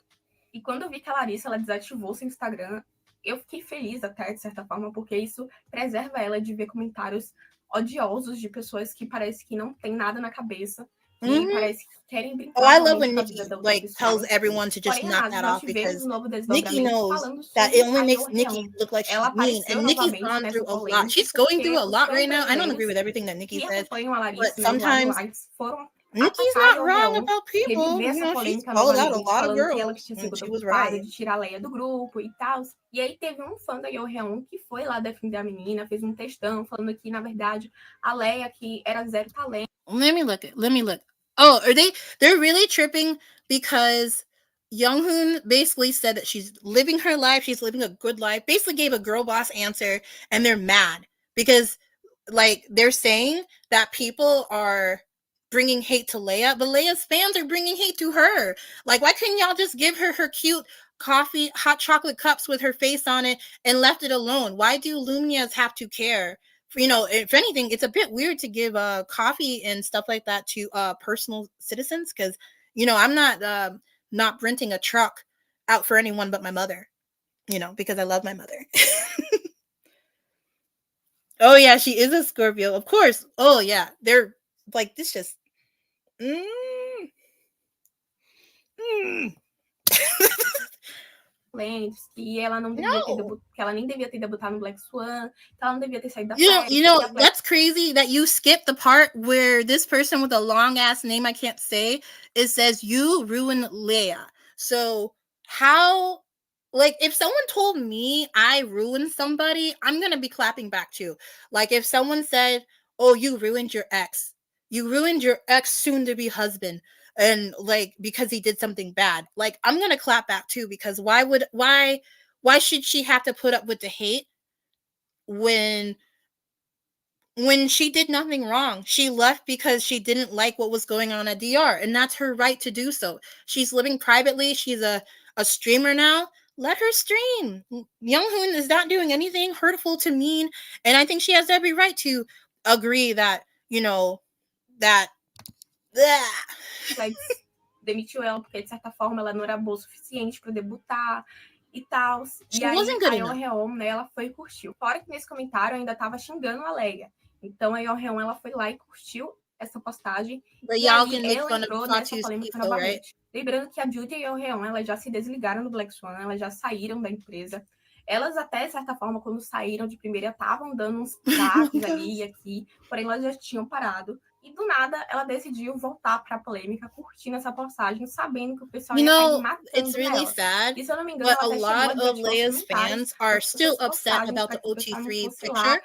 E quando eu vi que a Larissa, ela desativou seu Instagram, eu fiquei feliz até, de certa forma, porque isso preserva ela de ver comentários odiosos de pessoas que parece que não tem nada na cabeça. E parece que querem brincar. Oh, I love when Nikki tells everyone to just knock that off, because Nikki knows that it only makes Nikki look like she's mean, and Nikki's gone through a lot. She's going through a lot right now. I don't agree with everything that Nikki says, but sometimes Nikki's not wrong about people. You know, she's called out a lot of girls, and she was right. De tirar a Leia do grupo e tal. E aí teve um fã da Yoheon que foi lá defender a menina, fez um textão falando que, na verdade, a Leia, que era zero talento. Let me look. Oh, they're really tripping because Younghoon basically said that she's living her life, she's living a good life, basically gave a girl boss answer, and they're mad because, like, they're saying that people are bringing hate to Leia, but Leia's fans are bringing hate to her. Like, why couldn't y'all just give her cute coffee, hot chocolate cups with her face on it and left it alone? Why do Lumias have to care? You know, if anything, it's a bit weird to give coffee and stuff like that to personal citizens, because, you know, I'm not renting a truck out for anyone but my mother, you know, because I love my mother. Oh yeah, she is a Scorpio, of course. Oh yeah, they're like, this just que ela não devia que ela nem devia ter debutado no Black Swan, que ela não devia ter saído da série. You know, that's crazy that you skipped the part where this person with a long ass name I can't say, it says you ruined Leia. So how, like, if someone told me I ruined somebody, I'm gonna be clapping back too. Like, if someone said, oh, you ruined your ex soon to be husband, and like, because he did something bad, like, I'm gonna clap back too, because why should she have to put up with the hate when she did nothing wrong? She left because she didn't like what was going on at DR, and that's her right to do so. She's living privately. She's a streamer now. Let her stream. Younghoon is not doing anything hurtful to mean, and I think she has every right to agree that, you know, that demitiu ela porque, de certa forma, ela não era boa o suficiente para debutar. e tal. E aí a Yoheon, né, ela foi e curtiu. Fora que nesse comentário ainda tava xingando a Leia. Então a Yoheon, ela foi lá e curtiu essa postagem. E aí ela entrou nessa polêmica novamente. Lembrando que a Judy e a Yoheon, elas já se desligaram do Blackswan, elas já saíram da empresa. Elas até, de certa forma, quando saíram de primeira, estavam dando uns pitaques ali e aqui, porém elas já tinham parado. E do nada, ela decidiu voltar para a polêmica, curtindo essa postagem, sabendo que o pessoal ia cair matando it's really nela. sad, E se eu não me engano, but a lot of Leia's fans are still upset about the OT3 picture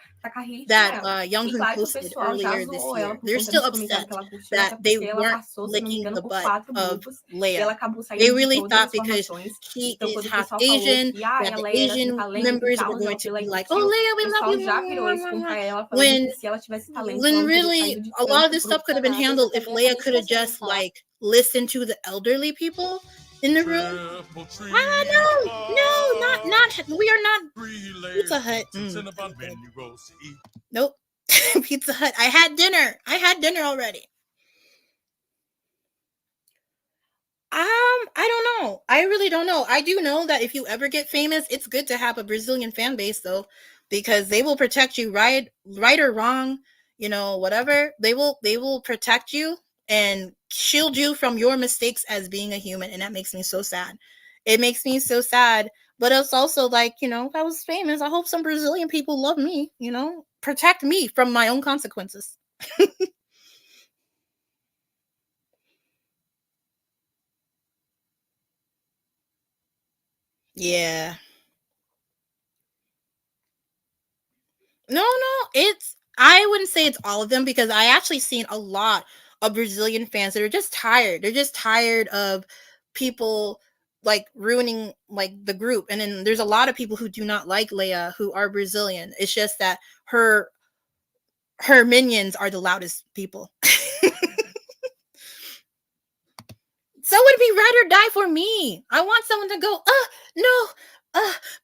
that Young-hoon posted earlier this year. They're still upset that they weren't licking the butt of Leia. They really thought because she is half Asian, that the Asian members were going to be like, oh, Leia, we love you. When really, a lot of this stuff could have been handled if Leia could have just, like, listened to the elderly people in the room. No, we are not Pizza Hut. Nope. Pizza Hut. I had dinner already. I don't know. I really don't know. I do know that if you ever get famous, it's good to have a Brazilian fan base, though, because they will protect you, right or wrong, whatever. They will protect you and shield you from your mistakes as being a human, and that makes me so sad. It makes me so sad, but it's also like, if I was famous, I hope some Brazilian people love me, protect me from my own consequences. Yeah. No, I wouldn't say it's all of them, because I actually seen a lot of Brazilian fans that are just tired. They're just tired of people like ruining like the group. And then there's a lot of people who do not like Leia who are Brazilian. It's just that her minions are the loudest people. Someone be ride or die for me. I want someone to go, no,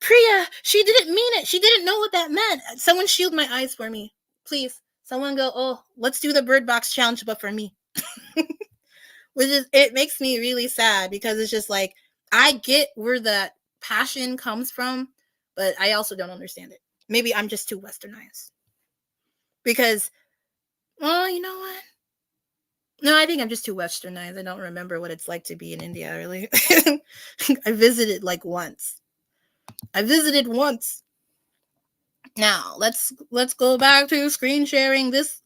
Priya, she didn't mean it. She didn't know what that meant. Someone shield my eyes for me, please. Someone go, oh, let's do the Bird Box challenge, but for me. It makes me really sad, because it's just like, I get where that passion comes from, but I also don't understand it. Maybe I'm just too westernized. Because, well, you know what? No, I think I'm just too westernized. I don't remember what it's like to be in India, really. I visited once. Now, let's go back to screen sharing this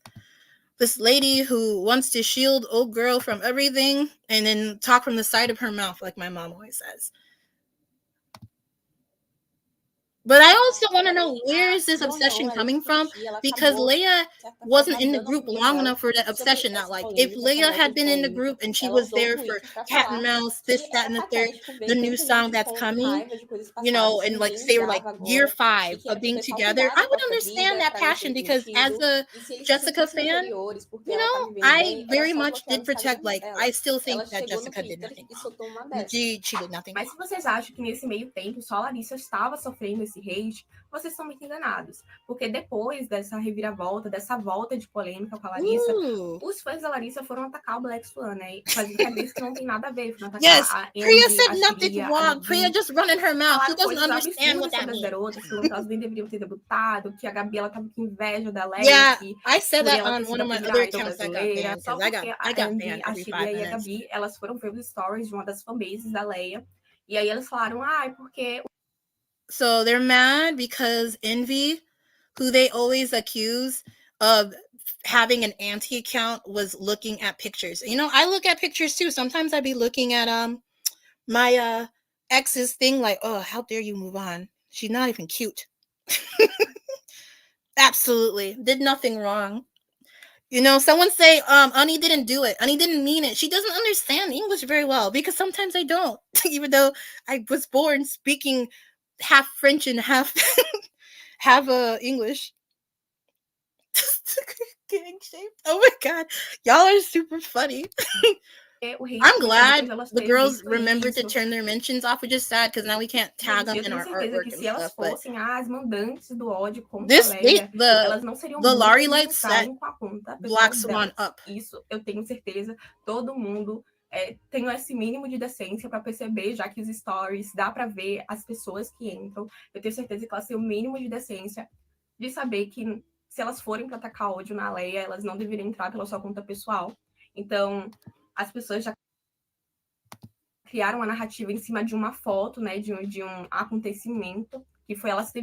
lady who wants to shield old girl from everything and then talk from the side of her mouth, like my mom always says. But I also want to know, where is this obsession coming from? Because Leia wasn't in the group long enough for that obsession. Not like, if Leia had been in the group and she was there for Cat and Mouse, this, that, and the third, the new song that's coming, and like say we're like year 5 of being together, I would understand that passion, because as a Jessica fan, I very much did protect, like, I still think that Jessica did nothing wrong. She did nothing wrong. Mas se vocês acham que nesse meio tempo só a Larissa estava sofrendo esse hate, vocês estão muito enganados. Porque depois dessa reviravolta, dessa volta de polêmica com a Larissa, os fãs da Larissa foram atacar o Blackswan, né? Fazendo cabeça que não tem nada a ver. Foram atacar a Andy, Priya said nothing wrong. Priya just running her mouth. She doesn't understand what that means. Garotas, falando que elas nem deveriam ter debutado, que a Gabi, ela tava com inveja da Leia. Yeah, I said that on one of my other accounts that got banned. Só porque a Andy, a Shirley e a Gabi, elas foram ver os stories de uma das fanbases da Leia. E aí eles falaram, porque... So they're mad because Envy, who they always accuse of having an anti account, was looking at pictures. I look at pictures too. Sometimes I'd be looking at my ex's thing, like, oh, how dare you move on? She's not even cute. Absolutely. Did nothing wrong. Someone say, Ani didn't do it. Ani didn't mean it. She doesn't understand English very well, because sometimes I don't, even though I was born speaking half French and half English. Getting shaped. Oh my God. Y'all are super funny. I'm glad the girls remembered to turn their mentions off, which is sad, because now we can't tag them in our artwork and stuff. But the Laurie lights set Blackswan up. Isso eu tenho certeza, todo mundo tenham esse mínimo de decência para perceber, já que os stories dá para ver as pessoas que entram. Eu tenho certeza que elas têm o mínimo de decência de saber que se elas forem para atacar ódio na Leia, elas não deveriam entrar pela sua conta pessoal. Então, as pessoas já criaram uma narrativa em cima de uma foto, né, de um acontecimento, que foi elas ter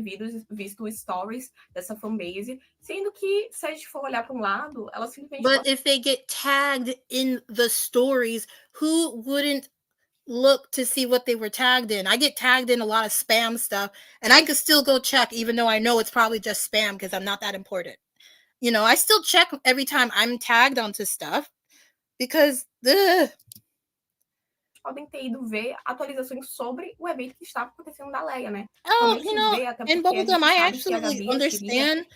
visto stories dessa fanbase, sendo que, se a gente for olhar para um lado, elas simplesmente... But if they get tagged in the stories, who wouldn't look to see what they were tagged in? I get tagged in a lot of spam stuff, and I could still go check, even though I know it's probably just spam because I'm not that important. You know, I still check every time I'm tagged onto stuff because podem ter ido ver atualizações sobre o evento que estava acontecendo da Leia, né? Oh, you know, in Bubblegum, I absolutely understand.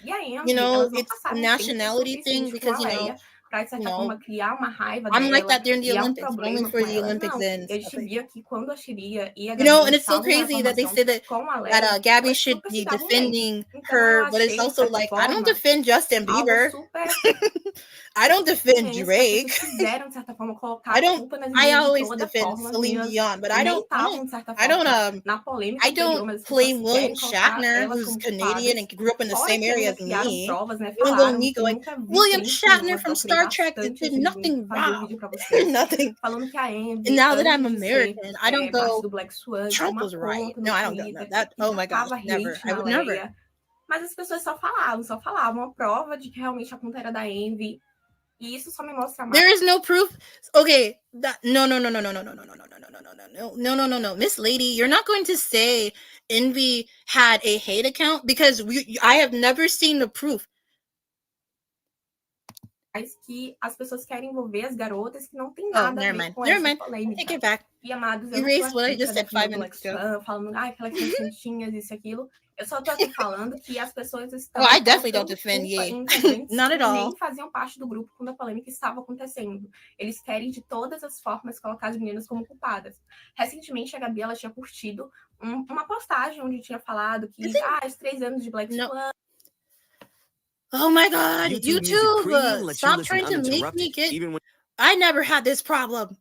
You know, it's a nationality thing because, you know, para, de certa forma, criar uma raiva I'm dela, like that during the Olympics, problema only for com the elas. Olympics Não, and a gente stuff like via that. que quando a Shiria e a You Gabi know, and it's so estavam na crazy that they say that com a Leia, Gabby elas should super be se davam bem. defending Então, eu her, but it's achei, de also certa like, I don't forma, defend Justin algo Bieber. super I don't defend intenso, que as Drake. pessoas quiseram, de certa forma, colocar I a don't. culpa nas I meninas de always toda defend forma. As Celine meninas Dion, but nem estavam, de certa forma, na polêmica I anterior, don't mas as claim pessoas William querem colocar Shatner, elas who's como Canadian culpadas. and grew up in the Fora same que area ainda as criaram me. provas, né? Even Falaram me que eu going, nunca vi William print Shatner nenhuma, from eu procurei Star Trek bastante did antes de nothing fazer o wrong. vídeo pra vocês. Nothing. Falando que a And Envy, now that antes I'm de ser American, I don't parte go. do Blackswan, tinha Trump uma was right. conta no No, I don't go. No, Twitter that. que Oh my gosh, tacava never. hate I na would never. Leia. Mas as pessoas só falavam. A prova de que realmente a conta era da Envy. E isso só me mostra mais. There is no proof. Okay, no. Miss Lady, you're not going to say Envy had a hate account because I have never seen the proof. Que as pessoas querem envolver as garotas que não tem nada a ver com essa polêmica. Take it back. E, amados, eu não tô aqui pra defender o Blackswan, falando que elas são santinhas, isso e aquilo. Eu só tô aqui falando que as pessoas estão I definitely don't defend Ye. Not at all. Nem faziam parte do grupo quando a polêmica estava acontecendo. Eles querem, de todas as formas, colocar as meninas como culpadas. Recentemente, a Gabi, ela tinha curtido uma postagem onde tinha falado que, os 3 anos de Blackswan... Oh my God, YouTube! Stop trying to make me get... I never had this problem.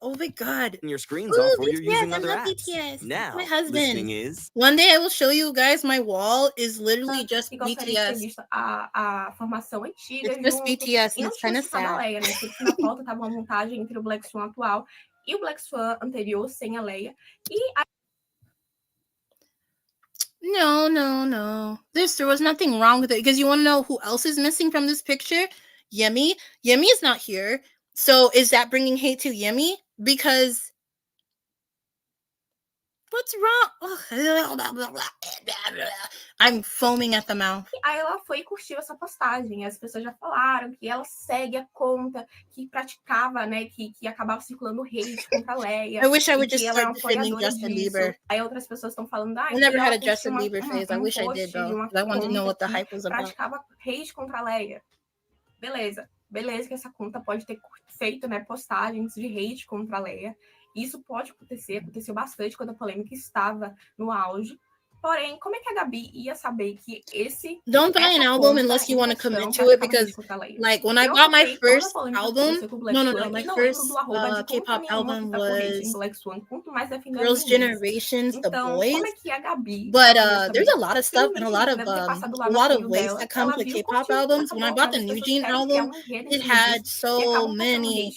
Oh my God. Your screen's off or you're using other apps. BTS. Now, my husband. Is... One day I will show you guys my wall is literally just BTS. A formação antiga It's just BTS and it's kind of sad. Leia, né? Porque na foto tava uma montagem entre o Blackswan atual e o Blackswan anterior, sem a Leia. No. There was nothing wrong with it because you want to know who else is missing from this picture? Yemi. Yemi is not here. So is that bringing hate to Yemi? Because what's wrong? I'm foaming at the mouth. Aí ela foi e curtiu essa postagem. As pessoas já falaram que ela segue a conta que praticava, né, que acabava circulando hate contra a Leia. I wish I would just start defending Justin Bieber. Aí outras pessoas estão falando, I never had a Justin Bieber phase. I wish I did though. I wanted to know what the hype was about. Praticava hate contra a Leia. Beleza que essa conta pode ter feito, né, postagens de hate contra a Leia. Isso pode acontecer, aconteceu bastante quando a polêmica estava no auge. Porém, como é que a Gabi ia saber que esse... Don't buy an album unless you want to commit to it, because like when I bought my first album, my first K-pop album was Girls' Generations, The Boys. But there's a lot of stuff and a lot of ways that come to K-pop albums. When I bought the New Jean album, it had so many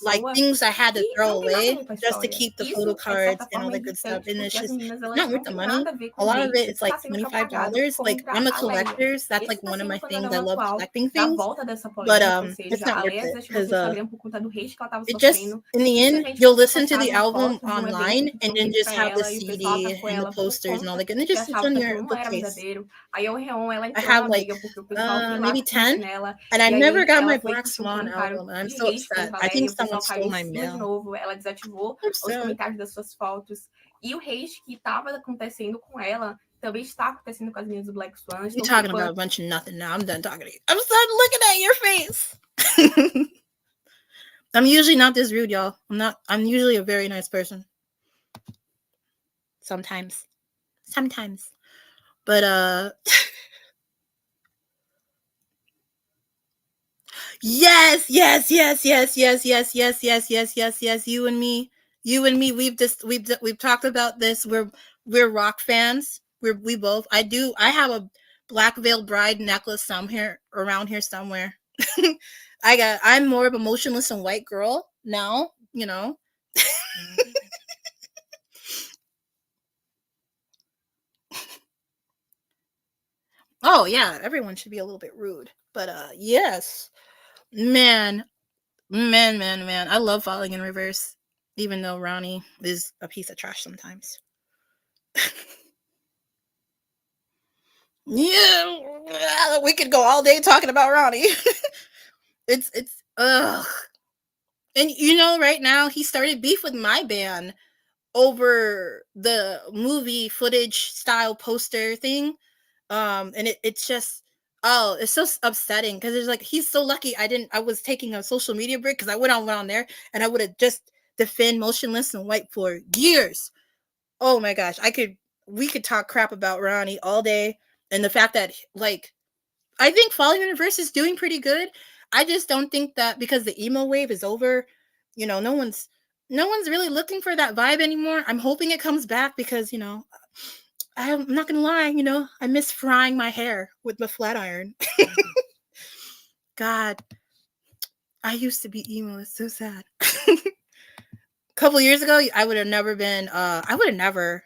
like things I had to throw away just to keep the photo cards and all the good stuff. And it's just not worth the money. A lot of it is like $25. Like I'm a collector, so that's like one of my things. I love collecting things, but it's not worth it because it just in the end you'll listen to the album online and then just have the CD and the posters and all that good. And it just sits on your bookcase. I have like maybe 10, and I never got my Black Swan album. I'm so upset. I think someone stole my mail. Ela desativou os comentários das suas fotos. E o hate que estava acontecendo com ela também está acontecendo com as meninas do Blackswan. You're talking about a bunch of nothing now. I'm done talking to you. I'm done looking at your face. I'm usually not this rude, y'all. I'm usually a very nice person. Sometimes. But Yes, yes, yes, yes, yes, yes, yes, yes, yes, yes, yes. You and me. We've talked about this. We're rock fans. We both. I have a Black Veil Bride necklace somewhere around here somewhere. I'm more of a Motionless in White girl now, you know. Oh yeah, everyone should be a little bit rude. But yes. Man, man. I love Falling in Reverse, even though Ronnie is a piece of trash sometimes. Yeah, we could go all day talking about Ronnie. it's ugh. And you know, right now he started beef with my band over the movie footage style poster thing. And it's just it's so upsetting because there's like he's so lucky I was taking a social media break because I went on there and I would have just defend Motionless in White for years. Oh my gosh, we could talk crap about Ronnie all day, and the fact that like I think Falling in Reverse is doing pretty good. I just don't think that because the emo wave is over, you know, no one's really looking for that vibe anymore. I'm hoping it comes back because, you know, I'm not gonna lie, you know, I miss frying my hair with the flat iron. God, I used to be emo. It's so sad. A couple years ago, I would have never been. I would have never.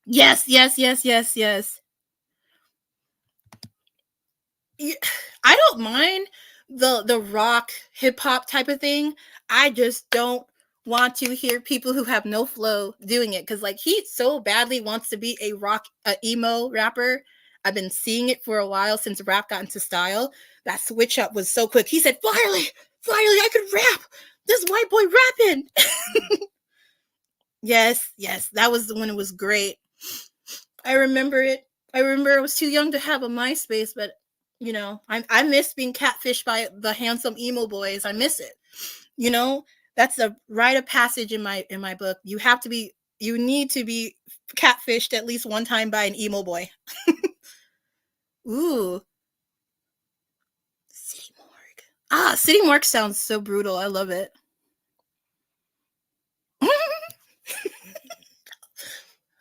Yes. I don't mind the rock hip hop type of thing. I just don't want to hear people who have no flow doing it because like he so badly wants to be a emo rapper. I've been seeing it for a while since rap got into style. That switch up was so quick. He said, finally, I could rap. This white boy rapping. Yes, that was when it was great. I remember it. I remember I was too young to have a MySpace, but you know, I miss being catfished by the handsome emo boys. I miss it. You know, that's a rite of passage in my book. You need to be catfished at least one time by an emo boy. Ooh, City Morgue. City Morgue sounds so brutal. I love it.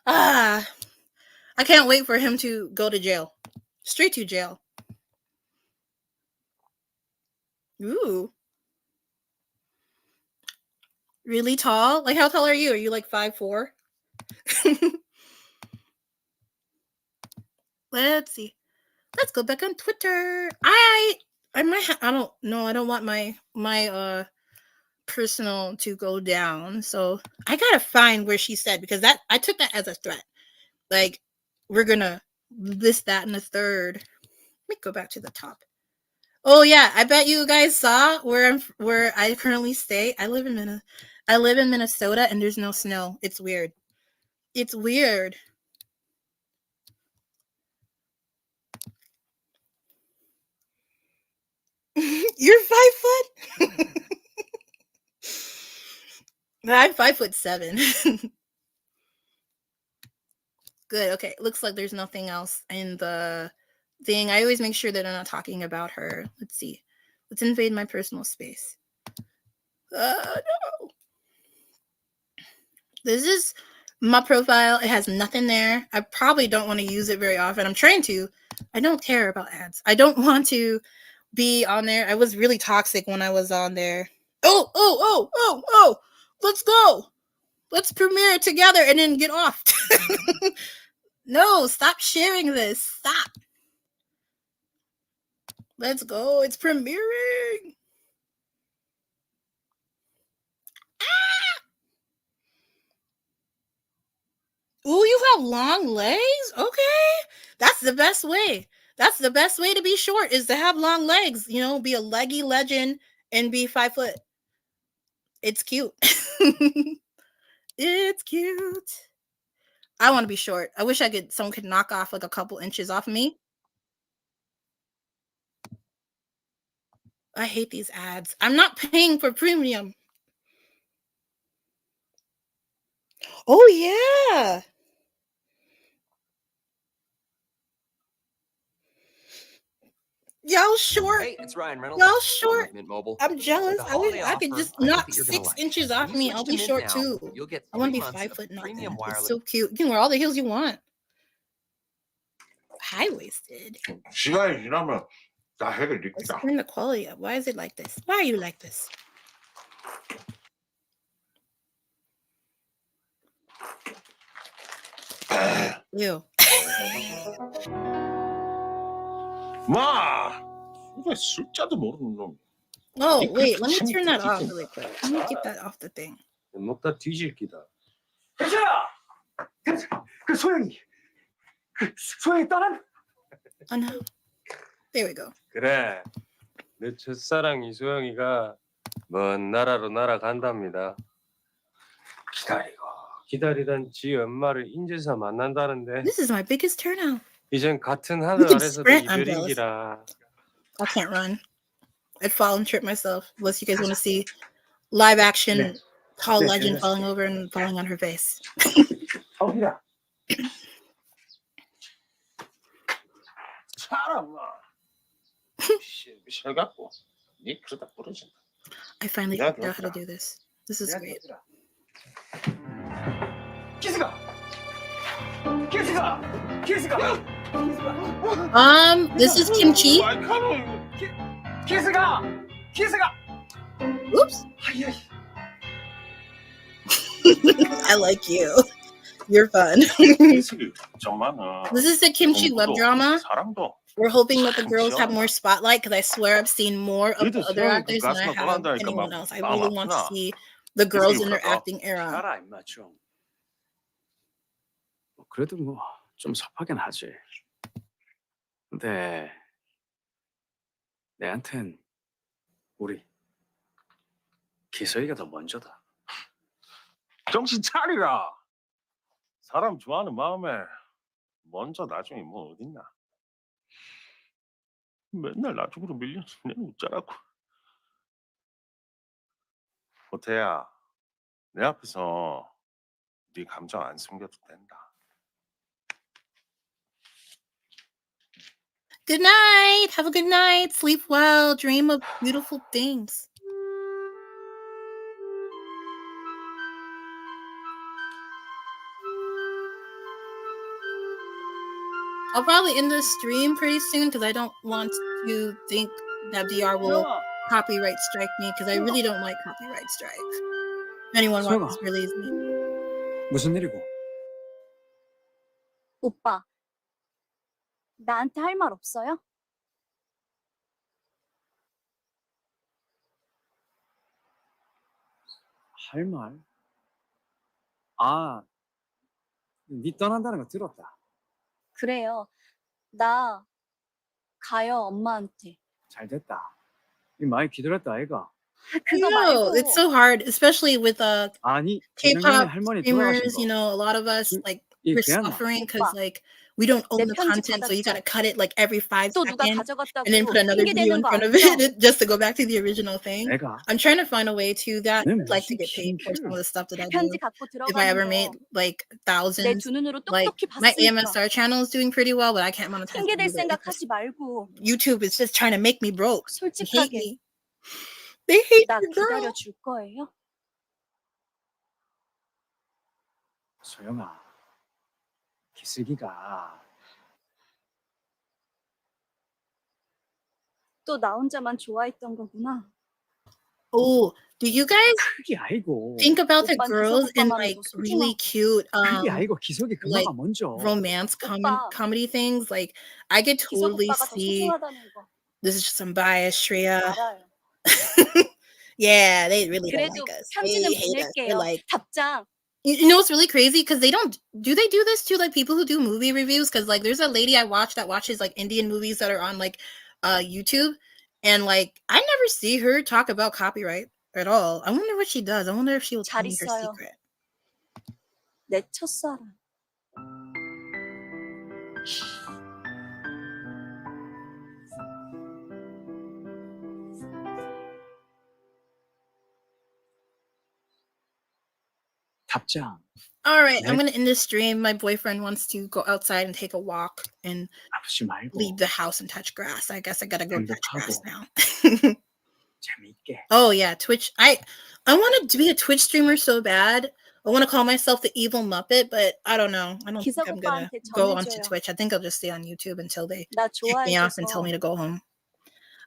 I can't wait for him to go to jail. Straight to jail. Ooh. Really tall? Like how tall are you? Are you like 5'4"? Let's see. Let's go back on Twitter. I don't know. I don't want my personal to go down. So I gotta find where she said because that I took that as a threat. Like we're gonna list that in the third. Let me go back to the top. Oh yeah, I bet you guys saw where I currently stay. I live in Minnesota and there's no snow. It's weird. It's weird. You're 5 foot. I'm 5'7". Good. Okay. Looks like there's nothing else in the thing. I always make sure that I'm not talking about her. Let's see. Let's invade my personal space. No. This is my profile. It has nothing there. I probably don't want to use it very often. I'm trying to. I don't care about ads. I don't want to be on there. I was really toxic when I was on there. Oh. Let's go. Let's premiere it together and then get off. No, stop sharing this. Stop. Let's go. It's premiering. Ooh, you have long legs? Okay. That's the best way. That's the best way to be short is to have long legs. You know, be a leggy legend and be 5 foot. It's cute. It's cute. I want to be short. I wish someone could knock off like a couple inches off of me. I hate these ads. I'm not paying for premium. Oh yeah. Y'all short. Hey, it's Ryan Reynolds. Y'all short. Mint Mobile. I'm jealous. With the I wish holiday I could offer, just I think knock that you're gonna 6 like. inches When off you me. switch I'll to be Mint short now, too. you'll get I want to 3 be months 5 foot of premium nothing. It's wireless. so cute. You can wear all the heels you want. High waisted. 시간이 지나면 다 Let's 해결되겠다. turn the quality up. Why is it like this? Why are you like this? Ew. 마, 이거 숫자도 모르는 놈. Oh, wait. Let me turn that off really quick. Let me get that off the thing. 먹다 뒤질 기다. 괜찮아. 그 소영이. 그 소영이 떠난. Oh, no. There we go. 그래, 내 첫사랑 이소영이가 먼 나라로 날아간답니다. 기다리던 지 엄마를 인제서 만난다는데 This is my biggest turnout. 이젠 같은 You 하늘 can 아래서도 sprint, I'm jealous. 이별인기라. I can't run. I'd fall and trip myself. Unless you guys want to see live action tall legend falling over and falling on her face. 어디야? 사람아. 미쳐갖고 니 그러다 부러진다. I finally Yeah, figured out how to do this. This is great. 키스가. 키스가. 키스가. This is kimchi. 키스가. 키스가. Oops. 아이. I like you. You're fun. 기술이 좀 많아. This is the kimchi web 공부도, drama. 사랑도. We're hoping that the girls have more spotlight because I swear I've seen more of the other actors than I have anyone else. I really want to see the girls in their acting era. 알아 임마 좀. 그래도 뭐 좀 섭하긴 하지. 근데 내한텐 우리 기서이가 더 먼저다. 정신 차리라. 사람 좋아하는 마음에 먼저 나중에 뭐 어딨나. 맨날 나중으로 밀려서 그냥 웃자라고. 호태야, 내 앞에서 네 감정 안 숨겨도 된다. Good night. Have a good night. Sleep well. Dream of beautiful things. I'll probably end this stream pretty soon because I don't want to think that DR will copyright strike me because I really don't like copyright strike. If anyone wants to release me. 무슨 일이고? 오빠, 나한테 할 말 없어요? 할 말? 아, 네 떠난다는 거 들었다. 그래요. 나 가요, 엄마한테. 잘 됐다. 이 많이 기다렸다 아이가. 그거 No, 말고 it's so hard, especially with 아니, K-pop 할머니 돌아가신 streamers. 거. You know, a lot of us like 이 we're 걔한나. suffering because 오빠, like we don't own 내 the 편지 content, so you 받았죠? gotta cut it like every 5 또 누가 seconds 가져갔다고 and then put another 핑계 video 대는 in 거 front of 알죠? it just to go back to the original thing. 내가 I'm trying to find a way to that. 내 I'd like to 무슨 get paid for some of the stuff that I do. 편지 갖고 If I ever 들어가는 made 거 like 내 thousands, 두 눈으로 like 똑똑히 my 봤으니까 AMSR channel is doing pretty well, but I can't monetize 핑계 댈 it either. It's 생각하지 just- 말고 YouTube is just trying to make me broke. They hate 솔직하게 me. They hate 나 the girl. 기다려 줄 거예요? 소영아, 기슬기가 또 나 혼자만 좋아했던 거구나. Oh, do you guys 그게 아니고. think about the 오빠는 girls in 기석 like 오빠만 really cute 그게 아니고 기석이 like 그거가 먼저. romance 오빠. comedy things? Like I could 기석 totally 오빠가 더 see 소중하다는 거 this is just some bias, Shreya. 알아요. Yeah, they really don't 그래도 like us. 편지는 They hate us. They're 보낼게요. like, 답장. you know what's really crazy? Because they don't do they do this to like people who do movie reviews? Because like there's a lady I watch that watches like Indian movies that are on like YouTube, and like I never see her talk about copyright at all. I wonder what she does. I wonder if she will tell 잘 me her 있어요. secret. 내 첫사랑. 답장. All right, I'm 네? gonna end this stream. My boyfriend wants to go outside and take a walk and 아프지 leave 말고 the house and touch grass. I guess I gotta go touch grass 행복하고 now. 재미있게. Oh yeah, Twitch. I want to be a Twitch streamer so bad. I want to call myself the evil Muppet, but I don't know. I don't think 기석 I'm gonna 오빠한테 go onto 전해줘요. Twitch. I think I'll just stay on YouTube until they 나 kick me off and tell me 좋아해줘서 to go home.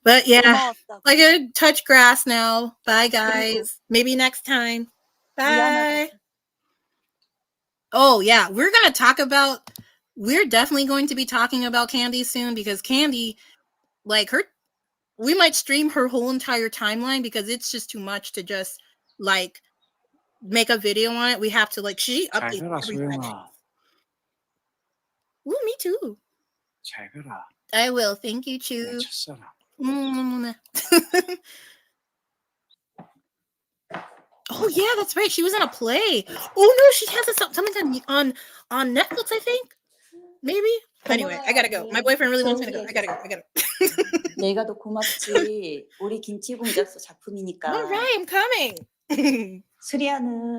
But yeah, 고마웠다고. I gotta touch grass now. Bye 그리고 guys. Maybe next time. 미안하다고. Bye. Oh yeah, we're definitely going to be talking about Candy soon because Candy, like we might stream her whole entire timeline because it's just too much to just like make a video on it. We have to like she 잘 updates 가라 every 5 minutes. 소영아. Ooh, me too. 잘 가라. I will. Thank you, 내 Chu. 첫사랑. Oh yeah, that's right. She was in a play. Oh no, she has something on Netflix, I think. Maybe. Anyway, I gotta go. My boyfriend really wants me to go. I gotta go. 내가 더 고맙지. 우리 김치공작소 작품이니까. All right, I'm coming. 수리아는